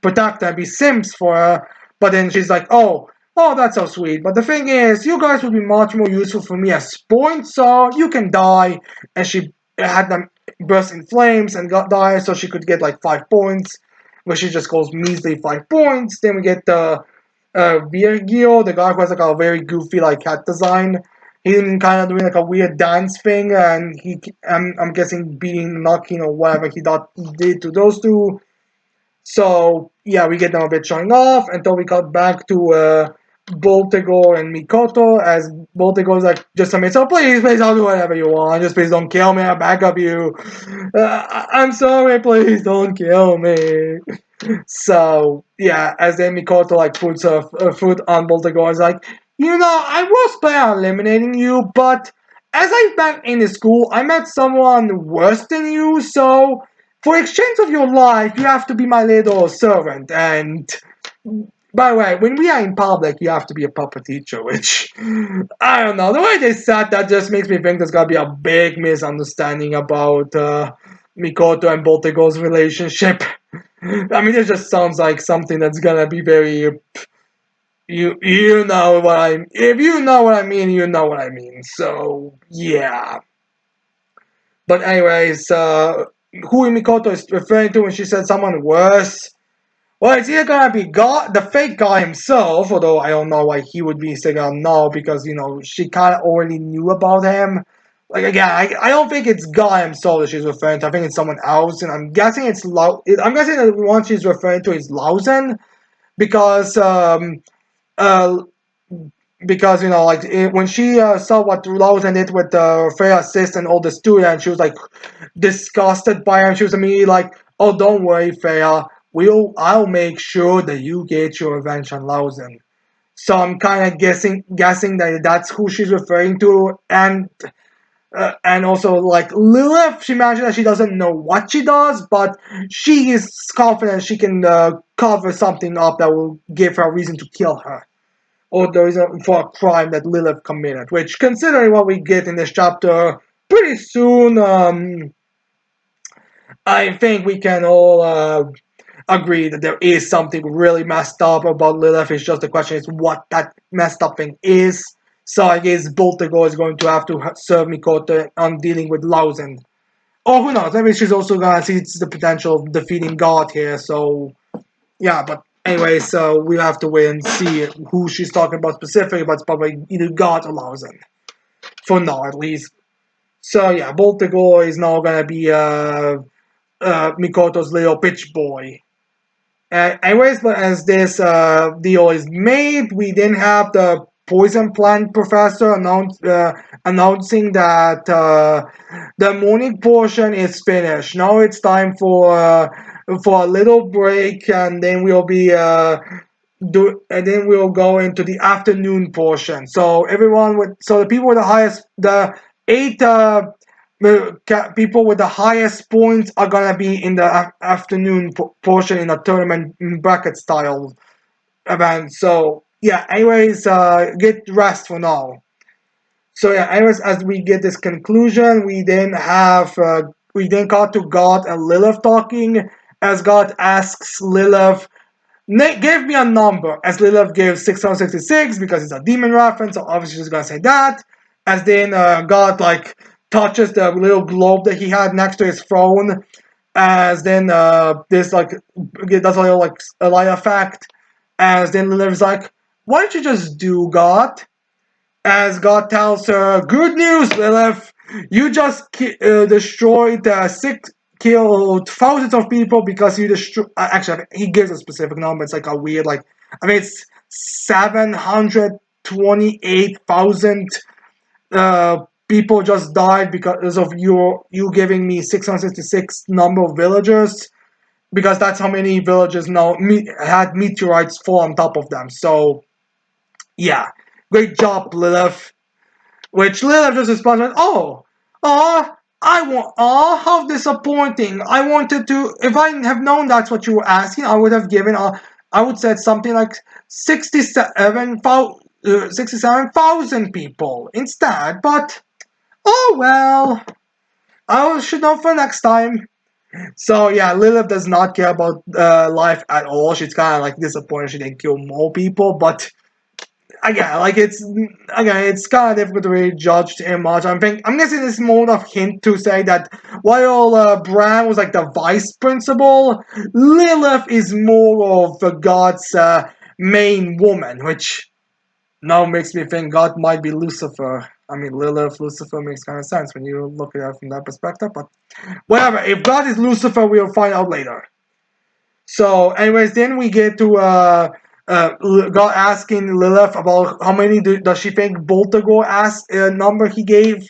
protect her, be Sims for her. But then she's like, oh, that's so sweet. But the thing is, you guys would be much more useful for me as points, so you can die. And she had them burst in flames and got die, so she could get like 5 points, which she just calls measly 5 points. Then we get the Virgil, the guy who has like a very goofy like cat design. He's kind of doing like a weird dance thing, and I'm guessing beating, knocking, or whatever he did to those two. So yeah, we get them a bit showing off until we cut back to Boltego and Mikoto as Boltego's like, just admit, so please, I'll do whatever you want. Just please don't kill me. I'll back up you. I'm sorry, please don't kill me. So yeah, as then Mikoto like puts her foot on Boltego, is like, I was planning on eliminating you, but as I back in the school, I met someone worse than you, so for exchange of your life, you have to be my little servant. And by the way, when we are in public, you have to be a puppet teacher, which I don't know. The way they said that just makes me think there's gonna be a big misunderstanding about Mikoto and Boltego's relationship. I mean, it just sounds like something that's gonna be very. You know what I mean. If you know what I mean, you know what I mean. So yeah. But anyways, who Mikoto is referring to when she said someone worse. Well, it's either gonna be God, the fake guy himself, although I don't know why he would be saying no, because she kind of already knew about him. Like again, I don't think it's God himself that she's referring to. I think it's someone else, and I'm guessing I'm guessing that the one she's referring to is Lausen, because uh because like when she saw what Lausen did with the fair assist and all the students, she was like disgusted by him. She was immediately like, "Oh, don't worry, Freya. I'll make sure that you get your revenge on Lausen." So I'm kind of guessing that that's who she's referring to, and also like Lilith. She mentioned that she doesn't know what she does, but she is confident she can cover something up that will give her a reason to kill her, or the reason for a crime that Lilith committed. Which, considering what we get in this chapter, pretty soon. I think we can all agree that there is something really messed up about Lilith. It's just the question is what that messed up thing is. So I guess Boltego is going to have to serve Mikoto on dealing with Lausen. Or who knows, maybe she's also gonna see the potential of defeating God here. So yeah, but anyway, so we have to wait and see who she's talking about specifically, but it's probably either God or Lausen. For now, at least. So yeah, Boltego is now gonna be Mikoto's little bitch boy. Anyways, but as this deal is made, we then have the poison plant professor announcing that the morning portion is finished. Now it's time for a little break, and then we'll go into the afternoon portion. So the people with the highest, the eight people with the highest points are gonna be in the afternoon portion in a tournament bracket style event. So yeah, anyways, get rest for now. So yeah, anyways, as we get this conclusion, we then got to God and Lilith talking, as God asks Lilith, give me a number, as Lilith gives 666 because it's a demon reference, so obviously she's gonna say that. As then God like touches the little globe that he had next to his throne, As then there's like that's a little like a light effect. As then Lilith's like, why don't you just do God? As God tells her, good news, Lilith, you just destroyed killed thousands of people because you destroyed. Actually, he gives a specific number. It's like a weird, like, I mean, it's 728,000 people just died because of you giving me 666 number of villagers, because that's how many villages now had meteorites fall on top of them. So yeah, great job, Lilith. Which Lilith just responds with, "Oh, how disappointing! I wanted to. If I have known that's what you were asking, I would have given. I would said something like 67,000 people instead. But oh well, I should know for next time." So yeah, Lilith does not care about life at all. She's kind of like disappointed she didn't kill more people, but again, it's kind of difficult to really judge too much. I'm guessing this is more of a hint to say that while Bran was like the vice principal, Lilith is more of the God's main woman, which now makes me think God might be Lucifer. I mean, Lilith, Lucifer makes kind of sense when you look at it from that perspective. But whatever, if God is Lucifer, we'll find out later. So, anyways, then we get to God asking Lilith about how many does she think Boltegor asked number he gave.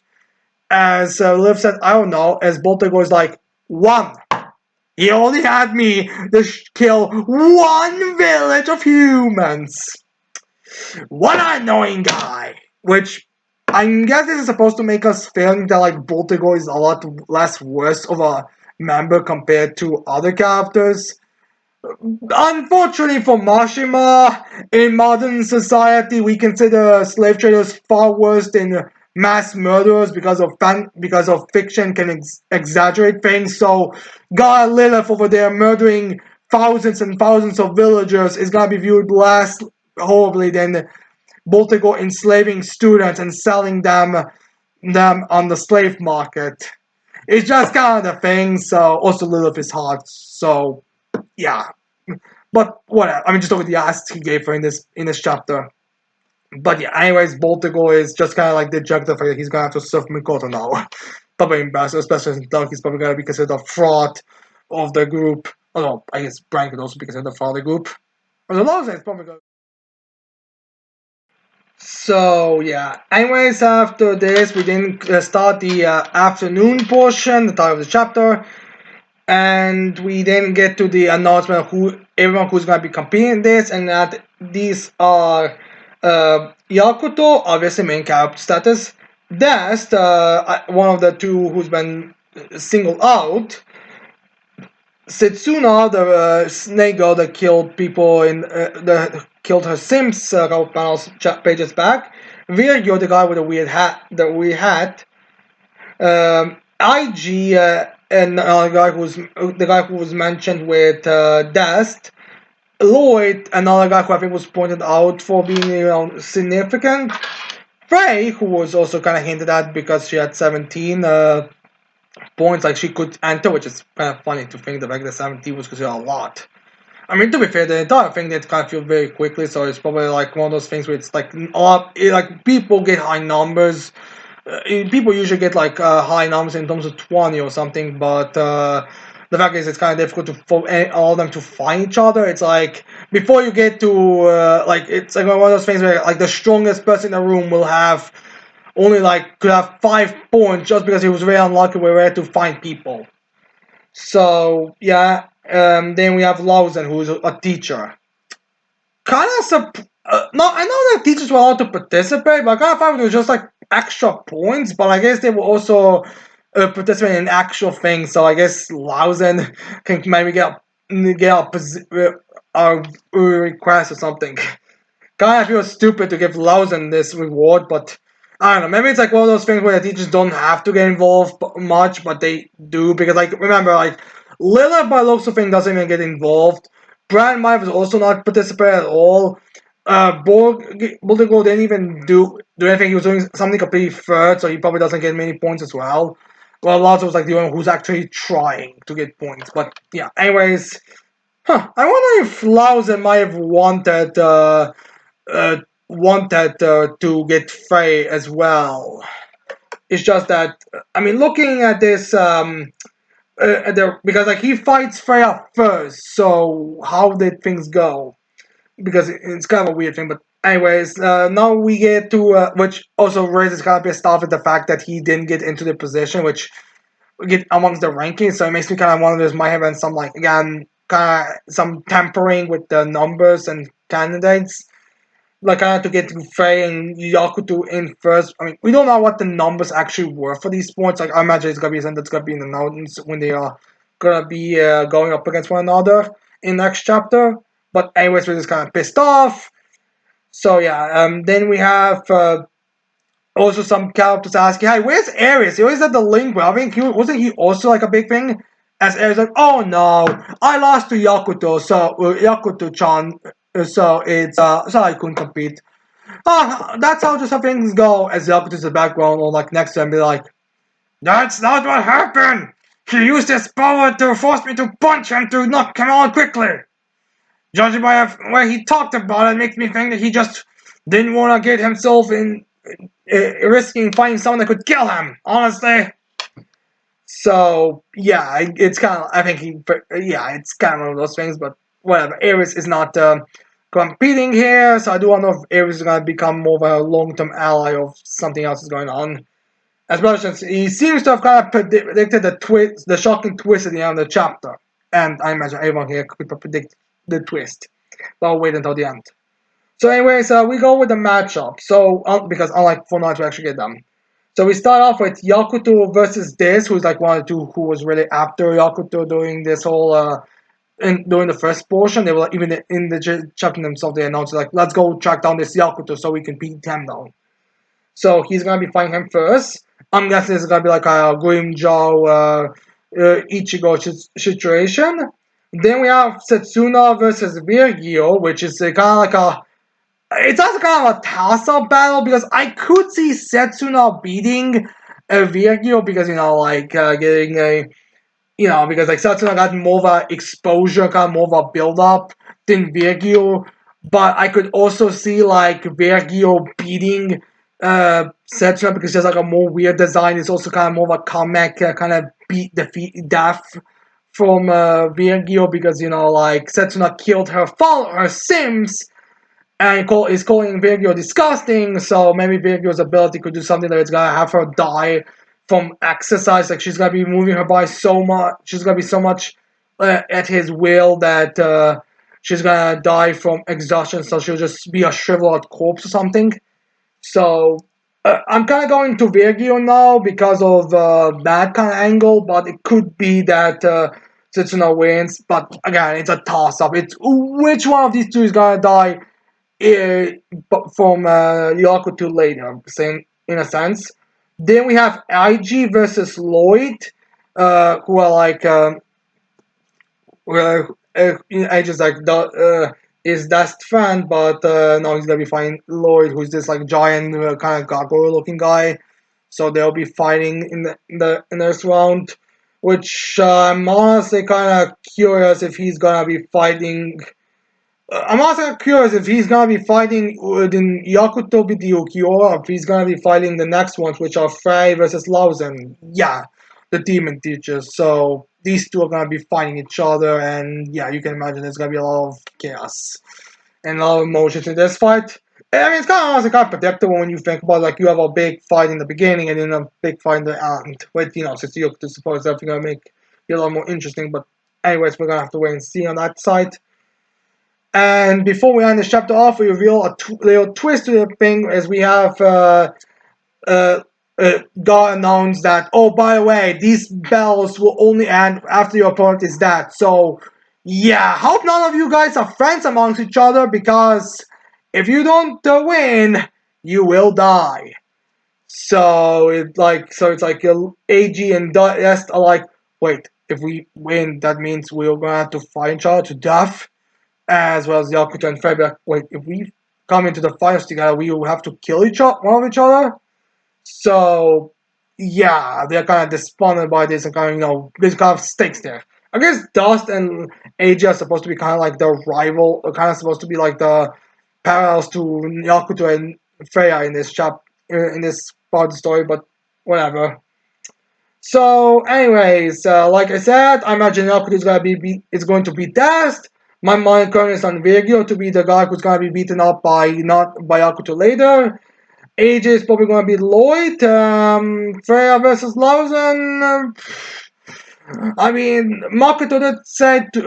As Lilith said, I don't know. As Boltegor is like, one. He only had me to kill one village of humans. What an annoying guy. Which I guess this is supposed to make us think that like Boltegor is a lot less worse of a member compared to other characters. Unfortunately for Mashima, in modern society, we consider slave traders far worse than mass murderers because of fiction can exaggerate things. So, God Lilith over there murdering thousands and thousands of villagers is gonna be viewed less horribly than Boltego enslaving students and selling them on the slave market. It's just kind of the thing. So, also Lilith is hot. So, yeah. But whatever. I mean, just look at the asks he gave her in this chapter. But yeah, anyways, Boltego is just kind of like dejected the fact that he's gonna have to surf Mikoto now. Probably embarrassed, especially since Doug is probably gonna be considered a fraud of the group. Oh no, I guess Brian could also be considered a fraud of the group. Or the Lawson is probably gonna. So yeah. Anyways, after this, we then start the afternoon portion, the title of the chapter, and we then get to the announcement of everyone who's going to be competing in this, and that these are Yakuto, obviously main character status, Dest, one of the two who's been singled out, Setsuna, the snake girl that killed people that killed her Sims a couple panels pages back, Virgil, the guy with the weird hat, IG, and the guy who was mentioned with Dest, Lloyd, another guy who I think was pointed out for being significant, Frey, who was also kind of hinted at because she had 17 points, like she could enter, which is kind of funny to think the fact that 17 was considered a lot. I mean, to be fair, the entire thing did kind of feel very quickly, so it's probably like one of those things where it's like a lot, like people get high numbers. People usually get like high numbers in terms of 20 or something, but the fact is it's kind of difficult for all of them to find each other. It's like before you get to like it's like one of those things where like the strongest person in the room will have only like could have 5 points just because he was very unlucky where to find people. So yeah, then we have Lawson, who's a teacher. Kind of no, I know that teachers were allowed to participate, but I kind of found it was just like extra points. But I guess they were also participating in actual things. So I guess Lawson can maybe a request or something. Kind of feel stupid to give Lawson this reward, but I don't know. Maybe it's like one of those things where the teachers don't have to get involved much, but they do because, like, remember, like Lilith by looks of things doesn't even get involved. Brand might was also not participate at all. Boldigo didn't even do anything. He was doing something completely third, so he probably doesn't get many points as well. Well, Alonso was like the one who's actually trying to get points. But yeah, anyways, I wonder if Lausen might have uh, wanted to get Frey as well. It's just that I mean, looking at this, because like he fights Freya first, so how did things go? Because it's kind of a weird thing. But anyways, now we get to which also raises kind of pissed off at the fact that he didn't get into the position, which get amongst the rankings. So it makes me kind of wonder if there might have been some like again kind of some tampering with the numbers and candidates. Like kind of to get Frey and Yakuto in first. I mean, we don't know what the numbers actually were for these sports. Like I imagine it's gonna be something that's gonna be in the notes when they are gonna be going up against one another in next chapter. But anyways, we're just kind of pissed off. So yeah, then we have also some characters asking, "Hey, where's Ares? He always had the link. I think wasn't he also like a big thing?" As Ares like, "Oh no, I lost to Yakuto, so Yakuto-chan, so it's so I couldn't compete." That's how just how things go. As Yakuto's in the background or like next to him, be like, "That's not what happened. He used his power to force me to punch him to knock him out quickly." Judging by where he talked about it, makes me think that he just didn't want to get himself in risking finding someone that could kill him. Honestly, so yeah, it's kind of I think yeah, it's kind of one of those things. But whatever, Ares is not competing here, so I do wonder if Ares is gonna become more of a long-term ally of something else is going on. As well as he seems to have kind of predicted the twist, the shocking twist at the end of the chapter, and I imagine everyone here could predict the twist. But I'll wait until the end. So, anyways, we go with the matchup. So, because unlike Fortnite, we actually get them. So we start off with Yakuto versus Diz, who's like one of the two who was really after Yakuto during this whole during the first portion. They were like, even in the chapter themselves, they announced like, let's go track down this Yakuto so we can beat him down. So he's gonna be fighting him first. I'm guessing it's gonna be like a Grimjaw Ichigo situation. Then we have Setsuna versus Virgil, which is kind of like a it's also kind of a toss-up battle because I could see Setsuna beating Virgil because like getting a because like Setsuna got more of a exposure, kind of more of a build-up than Virgil, but I could also see like Virgil beating Setsuna because there's like a more weird design. It's also kind of more of a comic kind of defeat death from Virgil because like Setsuna killed her Sims and is calling Virgil disgusting, so maybe Virgil's ability could do something that it's gonna have her die from exercise. Like she's gonna be moving her body so much, she's gonna be so much at his will that she's gonna die from exhaustion. So she'll just be a shriveled out corpse or something. So I'm kind of going to Virgil now because of that kind of angle, but it could be that Setsuna wins. But again, it's a toss-up. It's which one of these two is gonna die from Yakuto later, same in a sense. Then we have IG versus Lloyd, who are like IG's like his best friend, but now he's gonna be fighting Lloyd, who's this like giant kind of gargoyle looking guy. So they'll be fighting in this round, which I'm honestly kind of curious if he's gonna be fighting I'm also curious if he's gonna be fighting in Yakuto Bidyuki or if he's gonna be fighting the next ones, which are Frey versus Lausen. Yeah, the demon teachers. So these two are gonna be fighting each other, and yeah, you can imagine there's gonna be a lot of chaos and a lot of emotions in this fight. And, I mean, it's kind of honestly kind of predictable when you think about like you have a big fight in the beginning and then a big fight in the end. With since Yakuto suppose that's gonna make it a lot more interesting. But anyways, we're gonna have to wait and see on that side. And before we end this chapter off, we reveal a little twist to the thing as we have uh, God announced that, oh, by the way, these bells will only end after your opponent is dead. So, yeah, hope none of you guys are friends amongst each other because if you don't win, you will die. So it's like AG and Dust are like, wait, if we win, that means we're gonna have to fight each other to death as well as Yakuto and Fred. Wait, if we come into the finals together, we will have to kill one of each other. So yeah, they're kind of despondent by this and kind of, there's kind of stakes there. I guess Dust and AJ are supposed to be kind of like the rival, or kind of supposed to be like the parallels to Yakuto and Freya in this in this part of the story, but whatever. So, anyways, like I said, I imagine Yakuto is is going to be Dust. My mind currently is on Virgil to be the guy who's gonna be beaten up by not by Yakuto later. AJ is probably going to be Lloyd. Freya versus Lawson. I mean, Makoto did said to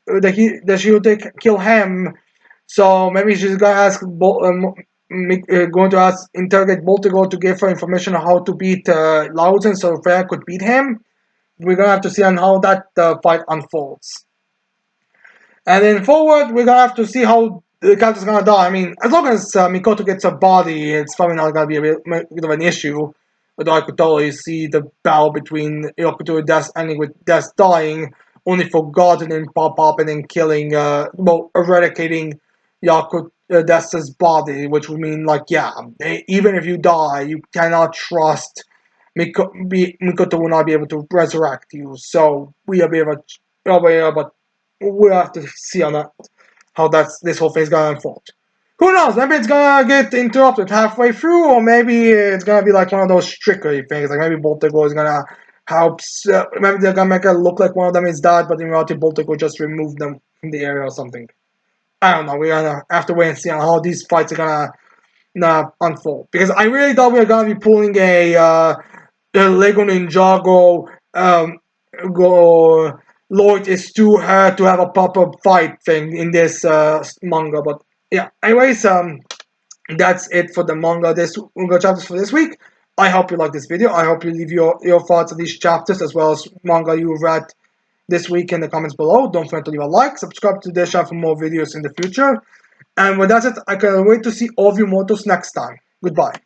that she would kill him. So maybe she's gonna ask going to ask interrogate Boltigo to give her information on how to beat Lawson, so Freya could beat him. We're gonna have to see on how that fight unfolds. And then forward, we're gonna have to see how the character's gonna die. I mean, as long as Mikoto gets a body, it's probably not gonna be a bit of an issue. But I could totally see the battle between Yakuto and Death ending with Death dying, only for God to then pop up and then killing, eradicating Yakuto Death's body, which would mean like, yeah, even if you die, you cannot trust Mikoto will not be able to resurrect you. So we are be able, but we'll have to see on that how this whole thing's gonna unfold. Who knows? Maybe it's gonna get interrupted halfway through, or maybe it's gonna be like one of those trickery things. Like maybe Boltego is gonna help. Maybe they're gonna make it look like one of them is dead, but in reality, Boltego just removed them from the area or something. I don't know. We're gonna have to wait and see on how these fights are gonna unfold. Because I really thought we were gonna be pulling a Lego Ninjago go Lloyd is too hard to have a proper fight thing in this manga. But yeah, anyways, that's it for the manga chapters for this week. I hope you like this video. I hope you leave your thoughts on these chapters as well as manga you've read this week in the comments below. Don't forget to leave a like, subscribe to this channel for more videos in the future. And with that said, I can't wait to see all of you mortals next time. Goodbye.